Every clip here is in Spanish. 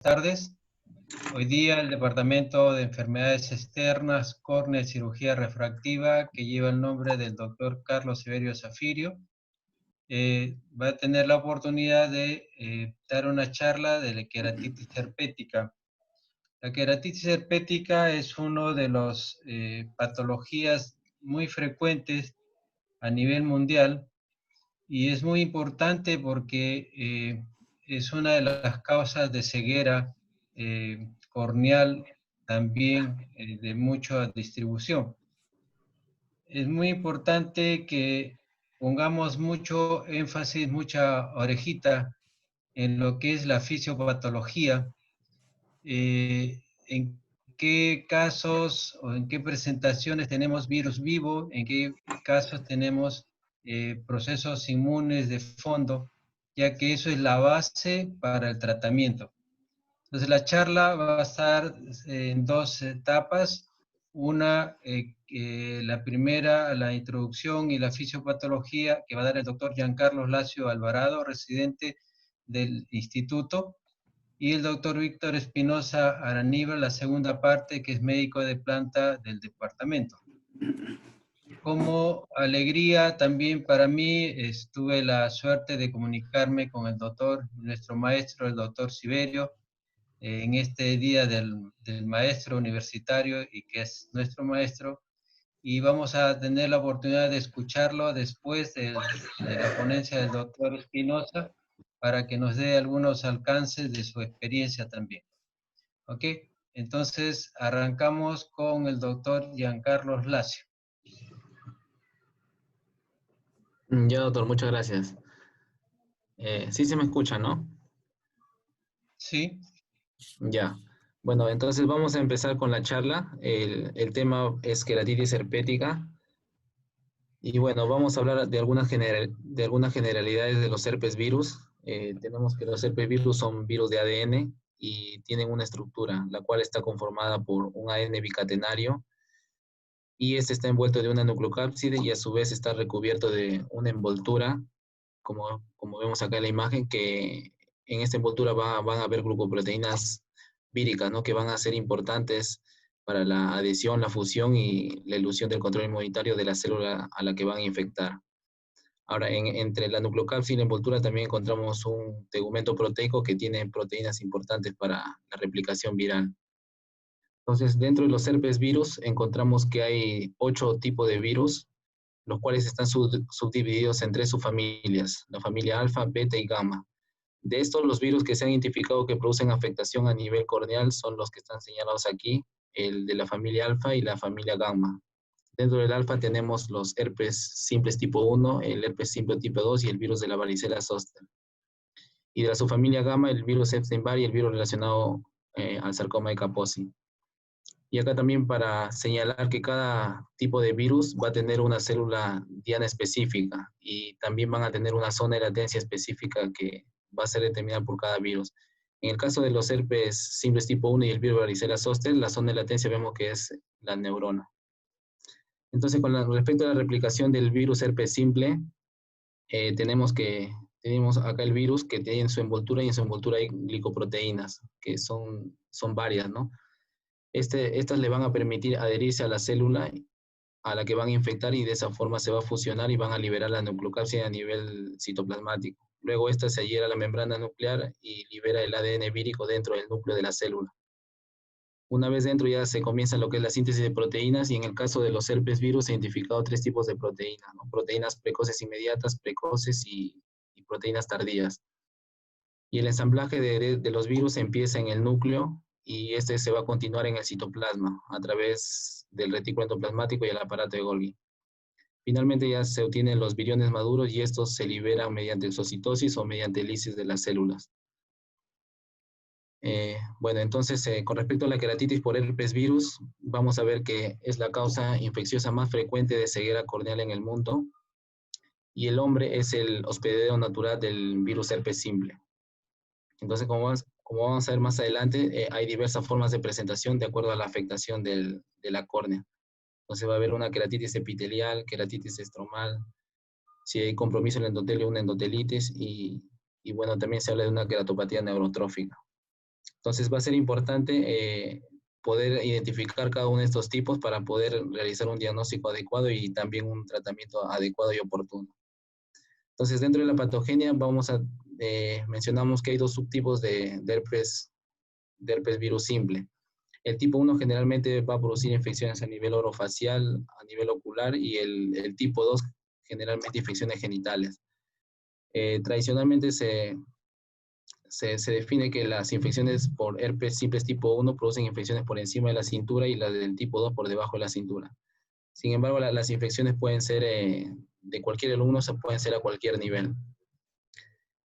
Tardes. Hoy día el Departamento de Enfermedades Externas, Córnea y Cirugía Refractiva, que lleva el nombre del doctor Carlos Severio Zafirio, va a tener la oportunidad de dar una charla de la queratitis herpética. La queratitis herpética es una de las patologías muy frecuentes a nivel mundial y es muy importante porque es una de las causas de ceguera corneal también de mucha distribución. Es muy importante que pongamos mucho énfasis, mucha orejita en lo que es la fisiopatología, en qué casos o en qué presentaciones tenemos virus vivo, en qué casos tenemos procesos inmunes de fondo, ya que eso es la base para el tratamiento. Entonces la charla va a estar en dos etapas. Una, la primera, la introducción y la fisiopatología, que va a dar el doctor Giancarlo Lacio Alvarado, residente del instituto, y el doctor Víctor Espinosa Araníbal, la segunda parte, que es médico de planta del departamento. Como alegría también para mí, tuve la suerte de comunicarme con el doctor, nuestro maestro, el doctor Siberio, en este día del maestro universitario y que es nuestro maestro, y vamos a tener la oportunidad de escucharlo después de la ponencia del doctor Espinosa para que nos dé algunos alcances de su experiencia también. ¿Ok? Entonces, arrancamos con el doctor Giancarlo Lacio. Ya, doctor, muchas gracias. Sí se me escucha, ¿no? Sí, Ya. Bueno, entonces vamos a empezar con la charla. El tema es queratitis herpética. Y bueno, vamos a hablar de de algunas generalidades de los herpes virus. Tenemos que los herpes virus son virus de ADN y tienen una estructura, la cual está conformada por un ADN bicatenario y este está envuelto de una nucleocápside y a su vez está recubierto de una envoltura como vemos acá en la imagen, que en esta envoltura van a haber glucoproteínas víricas, ¿no? Que van a ser importantes para la adhesión, la fusión y la ilusión del control inmunitario de la célula a la que van a infectar. Ahora, entre la nucleocápside y la envoltura también encontramos un tegumento proteico que tiene proteínas importantes para la replicación viral. Entonces, dentro de los herpes virus encontramos que hay 8 tipos de virus, los cuales están subdivididos en 3 subfamilias, la familia alfa, beta y gamma. De estos, los virus que se han identificado que producen afectación a nivel corneal son los que están señalados aquí, el de la familia alfa y la familia gamma. Dentro del alfa tenemos los herpes simples tipo 1, el herpes simple tipo 2 y el virus de la varicela zoster. Y de la subfamilia gamma, el virus Epstein-Barr y el virus relacionado al sarcoma de Kaposi. Y acá también para señalar que cada tipo de virus va a tener una célula diana específica y también van a tener una zona de latencia específica que va a ser determinada por cada virus. En el caso de los herpes simples tipo 1 y el virus varicela zoster, la zona de latencia vemos que es la neurona. Entonces, respecto a la replicación del virus herpes simple, tenemos acá el virus que tiene en su envoltura y en su envoltura hay glicoproteínas, que son varias, ¿no? Estas le van a permitir adherirse a la célula a la que van a infectar y de esa forma se va a fusionar y van a liberar la nucleocápside a nivel citoplasmático. Luego esta se adhiere a la membrana nuclear y libera el ADN vírico dentro del núcleo de la célula. Una vez dentro ya se comienza lo que es la síntesis de proteínas y en el caso de los herpes virus se han identificado 3 tipos de proteínas, ¿no? Proteínas precoces inmediatas, precoces y proteínas tardías. Y el ensamblaje de los virus empieza en el núcleo y este se va a continuar en el citoplasma a través del retículo endoplasmático y el aparato de Golgi. Finalmente ya se obtienen los viriones maduros y estos se liberan mediante exocitosis o mediante lisis de las células. Bueno, entonces con respecto a la queratitis por herpes virus, vamos a ver que es la causa infecciosa más frecuente de ceguera corneal en el mundo y el hombre es el hospedero natural del virus herpes simple. Entonces, como vamos a ver más adelante, hay diversas formas de presentación de acuerdo a la afectación de la córnea. Entonces va a haber una queratitis epitelial, queratitis estromal, si hay compromiso en el endotelio, una endotelitis, y bueno, también se habla de una queratopatía neurotrófica. Entonces va a ser importante poder identificar cada uno de estos tipos para poder realizar un diagnóstico adecuado y también un tratamiento adecuado y oportuno. Entonces, dentro de la patogenia mencionamos que hay dos subtipos de herpes virus simple. El tipo 1 generalmente va a producir infecciones a nivel orofacial, a nivel ocular, y el tipo 2 generalmente infecciones genitales. Tradicionalmente se define que las infecciones por herpes simples tipo 1 producen infecciones por encima de la cintura y las del tipo 2 por debajo de la cintura. Sin embargo, las infecciones pueden ser de cualquier alumno, pueden ser a cualquier nivel.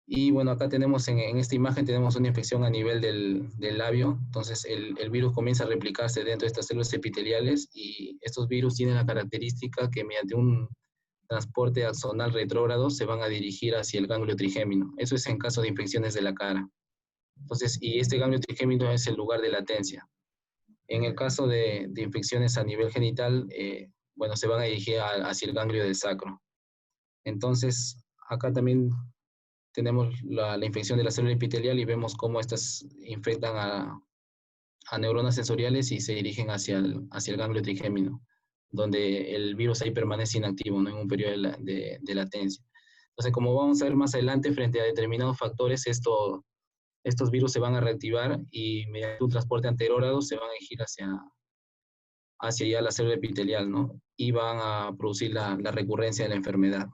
Y bueno, acá tenemos en esta imagen tenemos una infección a nivel del labio. Entonces el virus comienza a replicarse dentro de estas células epiteliales y estos virus tienen la característica que mediante un transporte axonal retrógrado se van a dirigir hacia el ganglio trigémino. Eso es en caso de infecciones de la cara. Entonces, y este ganglio trigémino es el lugar de latencia. En el caso de infecciones a nivel genital, bueno, se van a dirigir hacia el ganglio del sacro. Entonces, acá también tenemos la infección de la célula epitelial y vemos cómo estas infectan a neuronas sensoriales y se dirigen hacia el ganglio trigémino, donde el virus ahí permanece inactivo, ¿no? En un periodo de latencia. Entonces, como vamos a ver más adelante, frente a determinados factores, estos virus se van a reactivar y mediante un transporte anterógrado se van a dirigir hacia ya la célula epitelial, ¿no? Y van a producir la recurrencia de la enfermedad.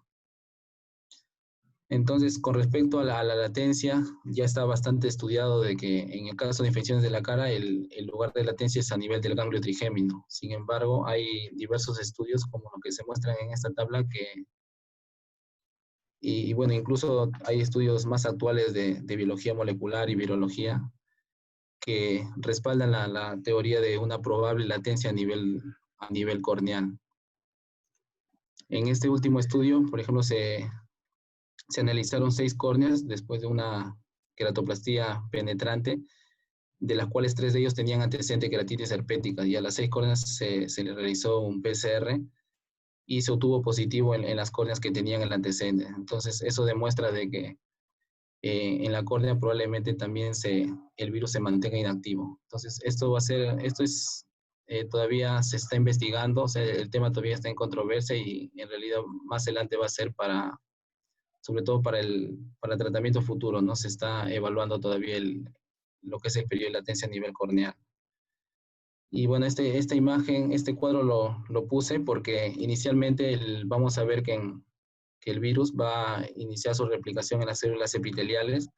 Entonces, con respecto a la latencia, ya está bastante estudiado de que en el caso de infecciones de la cara, el lugar de latencia es a nivel del ganglio trigémino. Sin embargo, hay diversos estudios, como lo que se muestran en esta tabla, y bueno, incluso hay estudios más actuales de biología molecular y virología que respaldan la teoría de una probable latencia a nivel corneal. En este último estudio, por ejemplo, se analizaron 6 córneas después de una queratoplastía penetrante, de las cuales 3 de ellos tenían antecedente de queratitis herpética, y a las 6 córneas se les realizó un PCR y se obtuvo positivo en las córneas que tenían el antecedente. Entonces, eso demuestra de que en la córnea probablemente también el virus se mantenga inactivo. Entonces, todavía se está investigando, o sea, el tema todavía está en controversia y en realidad más adelante va a ser sobre todo para el tratamiento futuro, ¿no? Se está evaluando todavía lo que es el periodo de latencia a nivel corneal. Y bueno, esta imagen, este cuadro lo puse porque inicialmente vamos a ver que el virus va a iniciar su replicación en las células epiteliales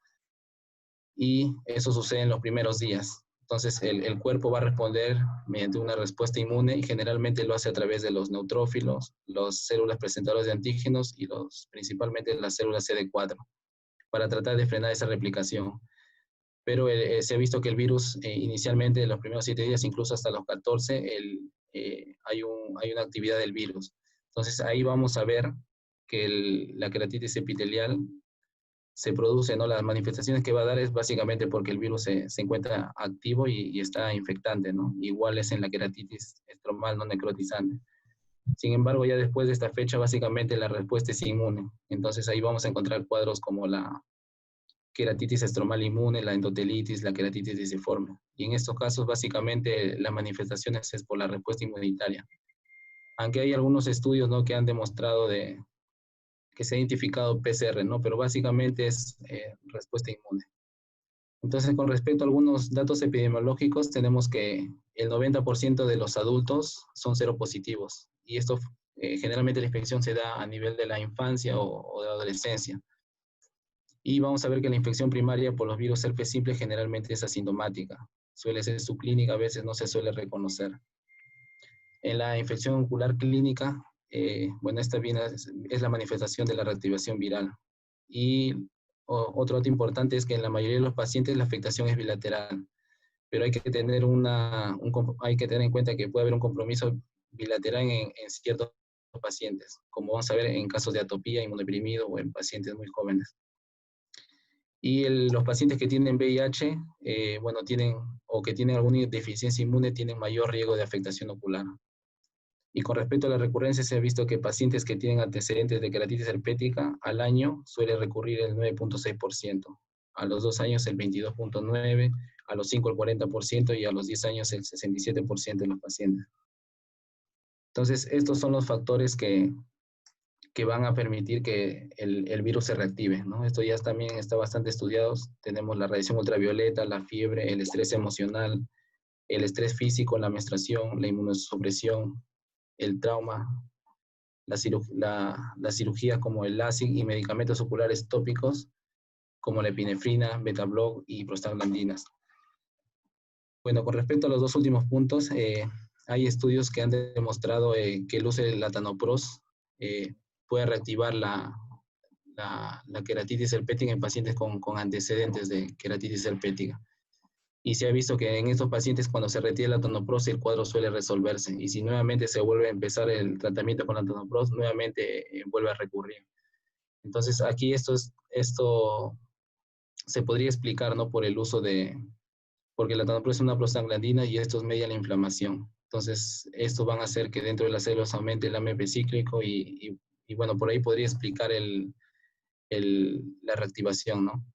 y eso sucede en los primeros días. Entonces el cuerpo va a responder mediante una respuesta inmune y generalmente lo hace a través de los neutrófilos, las células presentadoras de antígenos y principalmente las células CD4 para tratar de frenar esa replicación. Pero se ha visto que el virus inicialmente en los primeros 7 días, incluso hasta los 14, hay una actividad del virus. Entonces ahí vamos a ver que la queratitis epitelial se produce, ¿no? Las manifestaciones que va a dar es básicamente porque el virus se encuentra activo y está infectante, ¿no? Igual es en la queratitis estromal no necrotizante. Sin embargo, ya después de esta fecha, básicamente la respuesta es inmune. Entonces ahí vamos a encontrar cuadros como la queratitis estromal inmune, la endotelitis, la queratitis disciforme. Y en estos casos, básicamente, las manifestaciones es por la respuesta inmunitaria. Aunque hay algunos estudios, ¿no?, que han demostrado que se ha identificado PCR, ¿no? Pero básicamente es respuesta inmune. Entonces, con respecto a algunos datos epidemiológicos, tenemos que el 90% de los adultos son seropositivos. Y esto, generalmente la infección se da a nivel de la infancia o de la adolescencia. Y vamos a ver que la infección primaria por los virus herpes simple generalmente es asintomática. Suele ser subclínica, a veces no se suele reconocer. En la infección ocular clínica, bueno, esta es la manifestación de la reactivación viral. Y otro dato importante es que en la mayoría de los pacientes la afectación es bilateral, pero hay que tener en cuenta que puede haber un compromiso bilateral en ciertos pacientes, como vamos a ver en casos de atopía, inmunodeprimido o en pacientes muy jóvenes. Y los pacientes que tienen VIH, bueno, que tienen alguna deficiencia inmune, tienen mayor riesgo de afectación ocular. Y con respecto a la recurrencia, se ha visto que pacientes que tienen antecedentes de queratitis herpética al año suele recurrir el 9.6%, a los 2 años el 22.9%, a los 5 el 40% y a los 10 años el 67% de los pacientes. Entonces, estos son los factores que van a permitir que el virus se reactive, ¿no? Esto ya también está bastante estudiado. Tenemos la radiación ultravioleta, la fiebre, el estrés emocional, el estrés físico, la menstruación, la inmunosupresión, el trauma, la cirugía como el LASIK y medicamentos oculares tópicos como la epinefrina, betabloc y prostaglandinas. Bueno, con respecto a los dos últimos puntos, hay estudios que han demostrado que el uso del latanoprost puede reactivar la queratitis herpética en pacientes con antecedentes de queratitis herpética. Y se ha visto que en estos pacientes cuando se retira el latanoprost el cuadro suele resolverse. Y si nuevamente se vuelve a empezar el tratamiento con latanoprost, nuevamente vuelve a recurrir. Entonces aquí esto se podría explicar, ¿no? Por el uso porque el latanoprost es una prostaglandina y esto media la inflamación. Entonces esto van a hacer que dentro de las células aumente el AMP cíclico y bueno, por ahí podría explicar la reactivación, ¿no?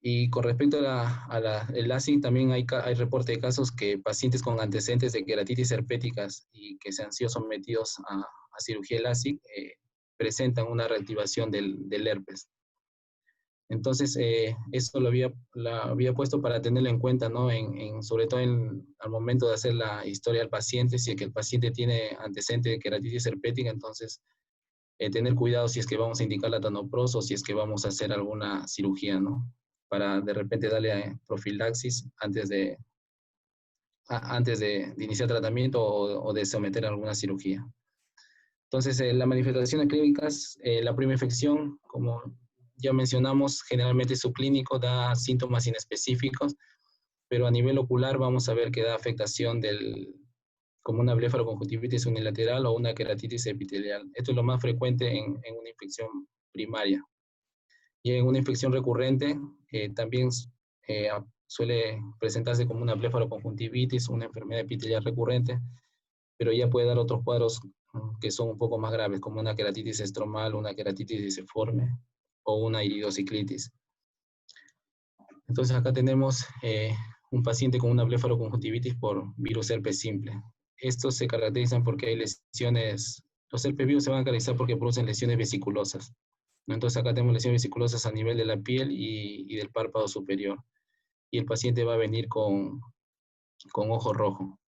Y con respecto el LASIK, también hay reporte de casos que pacientes con antecedentes de queratitis herpéticas y que se han sido sometidos a cirugía LASIK presentan una reactivación del herpes. Entonces, eso lo había puesto para tenerlo en cuenta, ¿no? Sobre todo al momento de hacer la historia al paciente, si es que el paciente tiene antecedente de queratitis herpética, entonces tener cuidado si es que vamos a indicar latanoprost o si es que vamos a hacer alguna cirugía, ¿no? Para de repente darle profilaxis antes de iniciar tratamiento o de someter a alguna cirugía. Entonces, las manifestaciones clínicas, la primera infección, como ya mencionamos, generalmente subclínico da síntomas inespecíficos, pero a nivel ocular vamos a ver que da afectación como una blefaroconjuntivitis unilateral o una queratitis epitelial. Esto es lo más frecuente en una infección primaria. Y en una infección recurrente también suele presentarse como una blefaroconjuntivitis, una enfermedad epitelial recurrente, pero ya puede dar otros cuadros que son un poco más graves, como una queratitis estromal, una queratitis disciforme o una iridociclitis. Entonces acá tenemos un paciente con una blefaroconjuntivitis por virus herpes simple. Estos se caracterizan porque hay lesiones, los herpes virus se van a caracterizar porque producen lesiones vesiculosas, ¿no? Entonces acá tenemos lesiones vesiculosas a nivel de la piel y del párpado superior. Y el paciente va a venir con ojo rojo.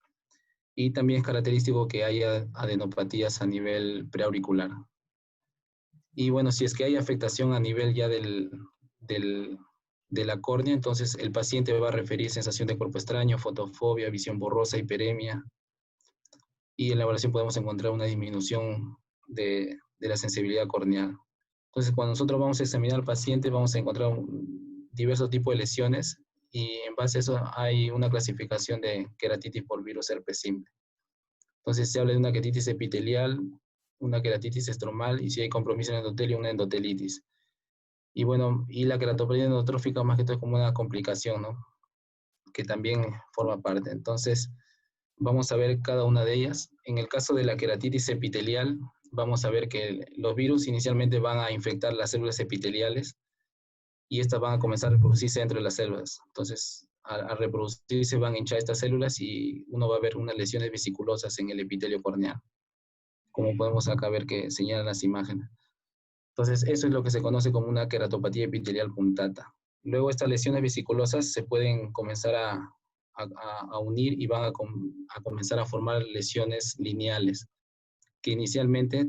Y también es característico que haya adenopatías a nivel preauricular. Y bueno, si es que hay afectación a nivel ya de la córnea, entonces el paciente va a referir sensación de cuerpo extraño, fotofobia, visión borrosa, hiperemia. Y en la evaluación podemos encontrar una disminución de la sensibilidad corneal. Entonces, cuando nosotros vamos a examinar al paciente, vamos a encontrar diversos tipos de lesiones y en base a eso hay una clasificación de queratitis por virus herpes simple. Entonces, se habla de una queratitis epitelial, una queratitis estromal y si hay compromiso en el endotelio, una endotelitis. Y bueno, y la queratopenia endotrófica más que todo es como una complicación, ¿no? Que también forma parte. Entonces, vamos a ver cada una de ellas. En el caso de la queratitis epitelial, vamos a ver que los virus inicialmente van a infectar las células epiteliales y estas van a comenzar a reproducirse dentro de las células. Entonces, al reproducirse van a hinchar estas células y uno va a ver unas lesiones vesiculosas en el epitelio corneal, como podemos acá ver que señalan las imágenes. Entonces, eso es lo que se conoce como una queratopatía epitelial puntata. Luego, estas lesiones vesiculosas se pueden comenzar a unir y van a comenzar a formar lesiones lineales, que inicialmente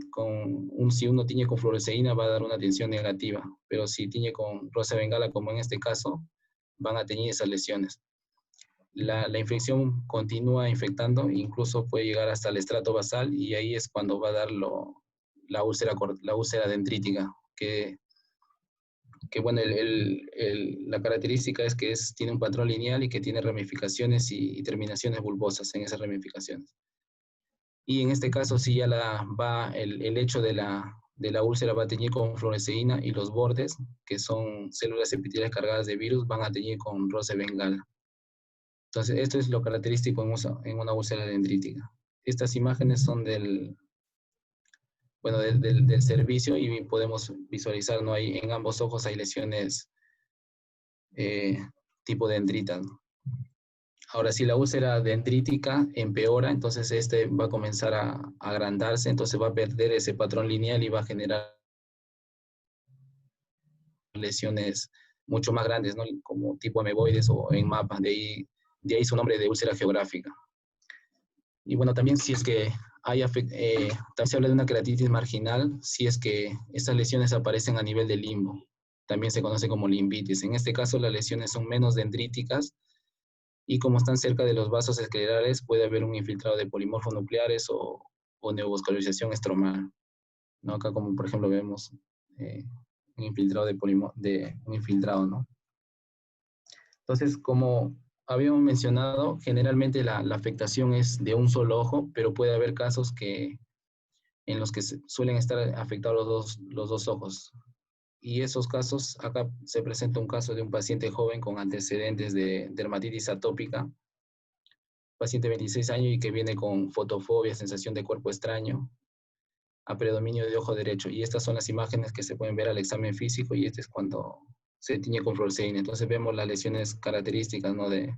si uno tiñe con fluoresceína va a dar una tensión negativa, pero si tiñe con rosa de bengala, como en este caso, van a teñir esas lesiones. La infección continúa infectando, incluso puede llegar hasta el estrato basal y ahí es cuando va a dar la úlcera dendrítica, que bueno, la característica es que tiene un patrón lineal y que tiene ramificaciones y terminaciones bulbosas en esas ramificaciones. Y en este caso sí ya el hecho de la úlcera va a teñir con fluoresceína y los bordes, que son células epiteliales cargadas de virus, van a teñir con rosa de bengala. Entonces, esto es lo característico en una úlcera dendrítica. Estas imágenes son del servicio y podemos visualizar, ¿no? En ambos ojos hay lesiones tipo dendritas, ¿no? Ahora, si la úlcera dendrítica empeora, entonces este va a comenzar a agrandarse, entonces va a perder ese patrón lineal y va a generar lesiones mucho más grandes, ¿no? Como tipo ameboides o en mapas, de ahí su nombre de úlcera geográfica. Y bueno, también si es que también se habla de una queratitis marginal, si es que estas lesiones aparecen a nivel del limbo, también se conoce como limbitis. En este caso, las lesiones son menos dendríticas y como están cerca de los vasos esclerales, puede haber un infiltrado de polimorfos nucleares o neovascularización estromal, ¿no? Acá como por ejemplo vemos un infiltrado un infiltrado, ¿no? Entonces, como habíamos mencionado, generalmente la afectación es de un solo ojo, pero puede haber casos en los que suelen estar afectados los dos ojos. Y esos casos, acá se presenta un caso de un paciente joven con antecedentes de dermatitis atópica, paciente de 26 años y que viene con fotofobia, sensación de cuerpo extraño, a predominio de ojo derecho. Y estas son las imágenes que se pueden ver al examen físico y este es cuando se tiñe con fluoresceína. Entonces vemos las lesiones características, ¿no? De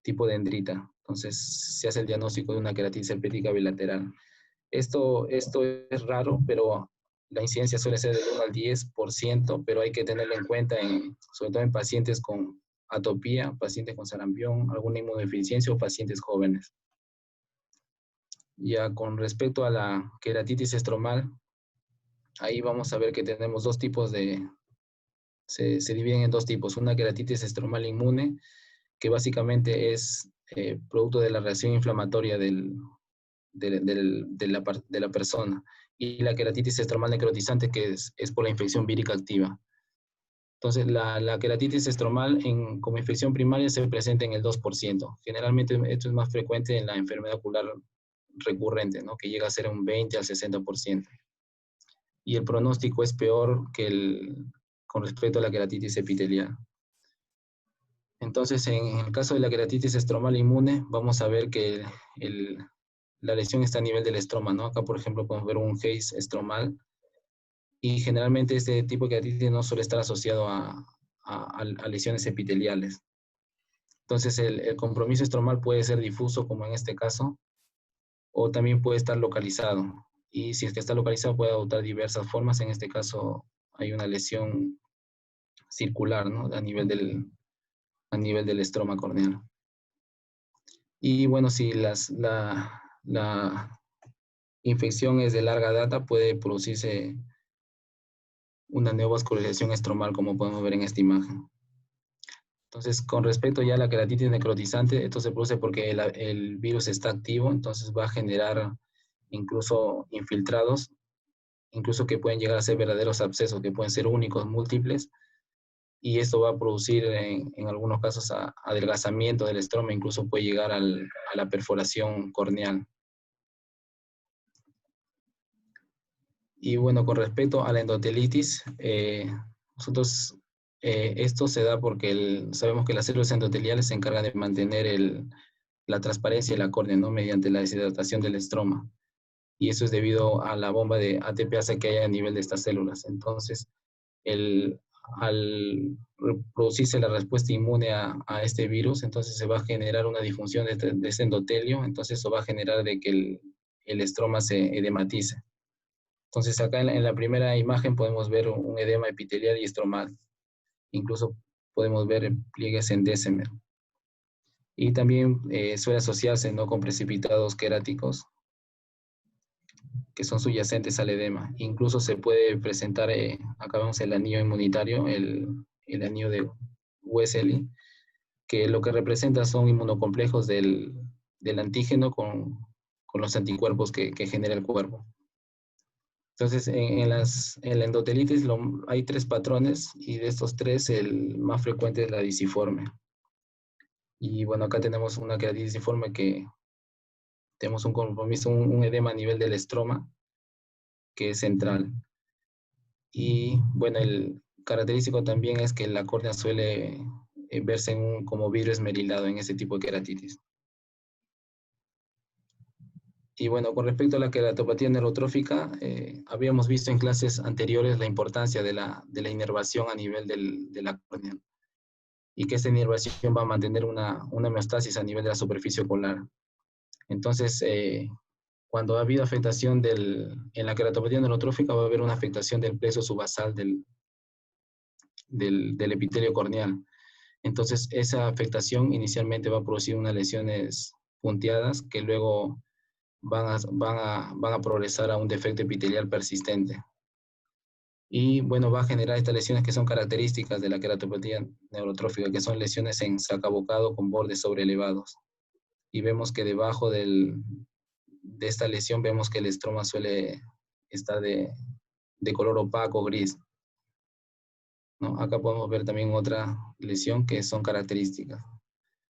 tipo dendrita. Entonces se hace el diagnóstico de una queratitis herpética bilateral. Esto es raro, pero la incidencia suele ser del 1 al 10%, pero hay que tenerlo en cuenta sobre todo en pacientes con atopía, pacientes con sarampión, alguna inmunodeficiencia o pacientes jóvenes. Ya con respecto a la queratitis estromal, ahí vamos a ver que tenemos dos tipos se dividen en dos tipos. Una queratitis estromal inmune, que básicamente es producto de la reacción inflamatoria de la persona, y la queratitis estromal necrotizante, que es por la infección vírica activa. Entonces, la queratitis estromal como infección primaria se presenta en el 2%. Generalmente esto es más frecuente en la enfermedad ocular recurrente, ¿no? Que llega a ser un 20 al 60%. Y el pronóstico es peor con respecto a la queratitis epitelial. Entonces, en el caso de la queratitis estromal inmune, vamos a ver que la lesión está a nivel del estroma, ¿no? Acá, por ejemplo, podemos ver un haze estromal y generalmente este tipo de queratitis no suele estar asociado a lesiones epiteliales. Entonces, el compromiso estromal puede ser difuso, como en este caso, o también puede estar localizado. Y si es que está localizado, puede adoptar diversas formas. En este caso, hay una lesión circular, ¿no? A nivel del estroma corneal. Y bueno, si la infección es de larga data, puede producirse una neovascularización estromal, como podemos ver en esta imagen. Entonces, con respecto ya a la queratitis necrotizante, esto se produce porque el virus está activo, entonces va a generar incluso infiltrados, incluso que pueden llegar a ser verdaderos abscesos, que pueden ser únicos, múltiples, y esto va a producir en algunos casos adelgazamiento del estroma, incluso puede llegar a la perforación corneal. Y bueno, con respecto a la endotelitis, nosotros esto se da porque sabemos que las células endoteliales se encargan de mantener la transparencia de la córnea, ¿no? Mediante la deshidratación del estroma. Y eso es debido a la bomba de ATPase que hay a nivel de estas células. Entonces, al producirse la respuesta inmune a este virus, entonces se va a generar una disfunción de este endotelio, entonces eso va a generar de que el estroma se edematice. Entonces acá en la primera imagen podemos ver un edema epitelial y estromal. Incluso podemos ver pliegues en Descemer. Y también suele asociarse, ¿no? Con precipitados queráticos que son subyacentes al edema. Incluso se puede presentar, acá vemos el anillo inmunitario, el anillo de Wessely, que lo que representa son inmunocomplejos del antígeno con los anticuerpos que genera el cuerpo. Entonces, en la endotelitis hay 3 patrones y de estos 3 el más frecuente es la disiforme. Y bueno, acá tenemos una queratitis disiforme que tenemos un compromiso, un edema a nivel del estroma, que es central. Y bueno, el característico también es que la córnea suele verse como vidrio esmerilado en ese tipo de queratitis. Y bueno, con respecto a la queratopatía neurotrófica, habíamos visto en clases anteriores la importancia de la inervación a nivel de la córnea. y que esta inervación va a mantener una homeostasis a nivel de la superficie ocular. Entonces, cuando ha habido afectación en la queratopatía neurotrófica, va a haber una afectación del plexo subasal del epitelio corneal. Entonces, esa afectación inicialmente va a producir unas lesiones punteadas que luego van a progresar a un defecto epitelial persistente. Y bueno, va a generar estas lesiones que son características de la queratopatía neurotrófica, que son lesiones en sacabocado con bordes sobreelevados. Y vemos que debajo de esta lesión vemos que el estroma suele estar de color opaco, gris, ¿no? Acá podemos ver también otra lesión que son características.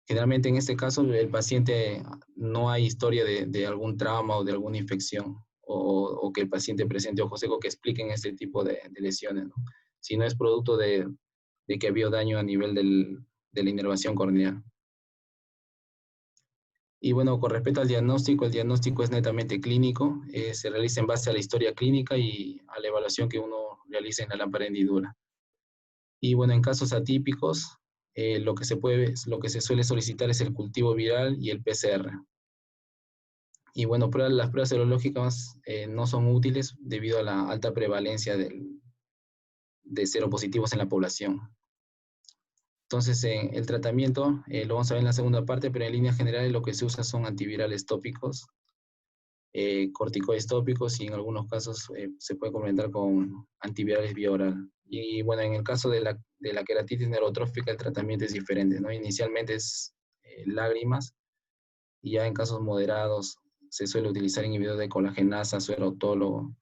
Generalmente en este caso el paciente no hay historia de algún trauma o de alguna infección o que el paciente presente ojo seco que expliquen este tipo de lesiones, ¿no? Si no es producto de que había daño a nivel de la inervación corneal. Y bueno, con respecto al diagnóstico, el diagnóstico es netamente clínico, se realiza en base a la historia clínica y a la evaluación que uno realiza en la lámpara hendidura. Y bueno, en casos atípicos, lo que se suele solicitar es el cultivo viral y el PCR. Y bueno, las pruebas serológicas no son útiles debido a la alta prevalencia de seropositivos en la población. Entonces, el tratamiento lo vamos a ver en la segunda parte, pero en líneas generales lo que se usa son antivirales tópicos, corticoides tópicos y en algunos casos se puede complementar con antivirales vía oral. Y bueno, en el caso de la queratitis neurotrófica el tratamiento es diferente, ¿no? Inicialmente es lágrimas y ya en casos moderados se suele utilizar inhibidor de colagenasa, suero autólogo.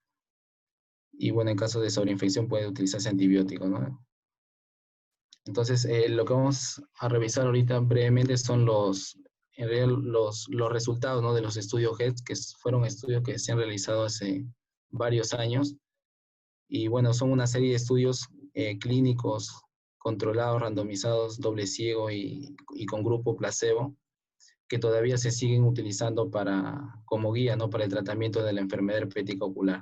Y bueno, en caso de sobreinfección puede utilizarse antibióticos, ¿no? Entonces, lo que vamos a revisar ahorita brevemente son los resultados, ¿no?, de los estudios HEADS, que fueron estudios que se han realizado hace varios años. Y bueno, son una serie de estudios clínicos controlados, randomizados, doble ciego y con grupo placebo, que todavía se siguen utilizando como guía, ¿no?, para el tratamiento de la enfermedad herpética ocular.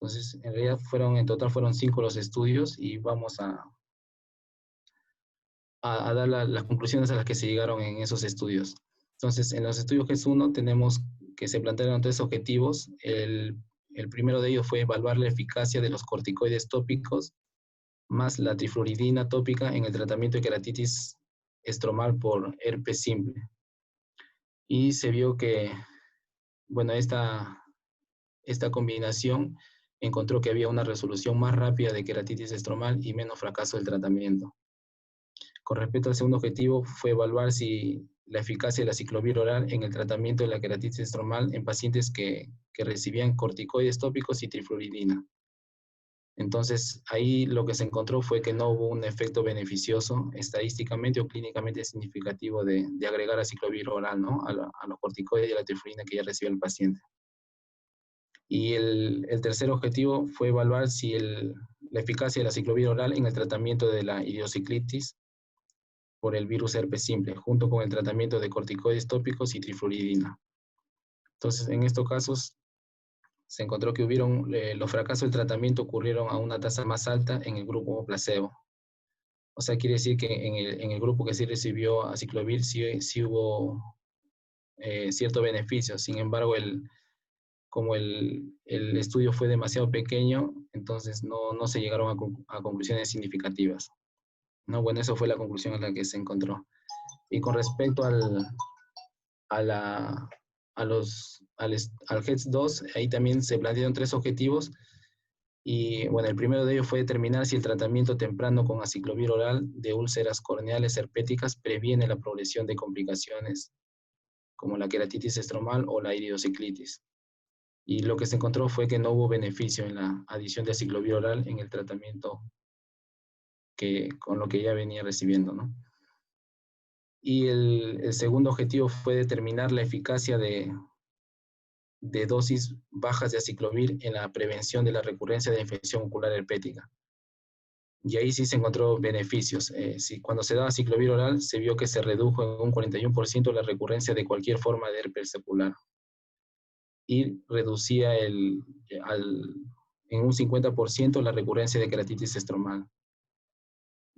Entonces, en realidad en total fueron 5 los estudios y vamos a dar las conclusiones a las que se llegaron en esos estudios. Entonces, en los estudios GES-1 tenemos que se plantearon 3 objetivos. El primero de ellos fue evaluar la eficacia de los corticoides tópicos más la trifluoridina tópica en el tratamiento de queratitis estromal por herpes simple. Y se vio que, bueno, esta combinación encontró que había una resolución más rápida de queratitis estromal y menos fracaso del tratamiento. Con respecto al segundo objetivo, fue evaluar si la eficacia de la ciclovir oral en el tratamiento de la queratitis estromal en pacientes que recibían corticoides tópicos y trifluoridina. Entonces, ahí lo que se encontró fue que no hubo un efecto beneficioso estadísticamente o clínicamente significativo de agregar a ciclovir oral, ¿no?, a los corticoides y a la trifluoridina que ya recibía el paciente. Y el tercer objetivo fue evaluar si la eficacia de la ciclovir oral en el tratamiento de la idiosinclitis por el virus herpes simple, junto con el tratamiento de corticoides tópicos y trifluoridina. Entonces, en estos casos, se encontró que los fracasos del tratamiento ocurrieron a una tasa más alta en el grupo placebo. O sea, quiere decir que en el grupo que sí recibió aciclovir sí hubo cierto beneficio. Sin embargo, como el estudio fue demasiado pequeño, entonces no se llegaron a conclusiones significativas. No, bueno, eso fue la conclusión a la que se encontró. Y con respecto al GETS-2, ahí también se plantearon 3 objetivos. Y bueno, el primero de ellos fue determinar si el tratamiento temprano con aciclovir oral de úlceras corneales herpéticas previene la progresión de complicaciones como la queratitis estromal o la iridociclitis. Y lo que se encontró fue que no hubo beneficio en la adición de aciclovir oral en el tratamiento con lo que ya venía recibiendo, ¿no? Y el segundo objetivo fue determinar la eficacia de dosis bajas de aciclovir en la prevención de la recurrencia de infección ocular herpética. Y ahí sí se encontró beneficios. Cuando se daba aciclovir oral, se vio que se redujo en un 41% la recurrencia de cualquier forma de herpes ocular. Y reducía en un 50% la recurrencia de queratitis estromal.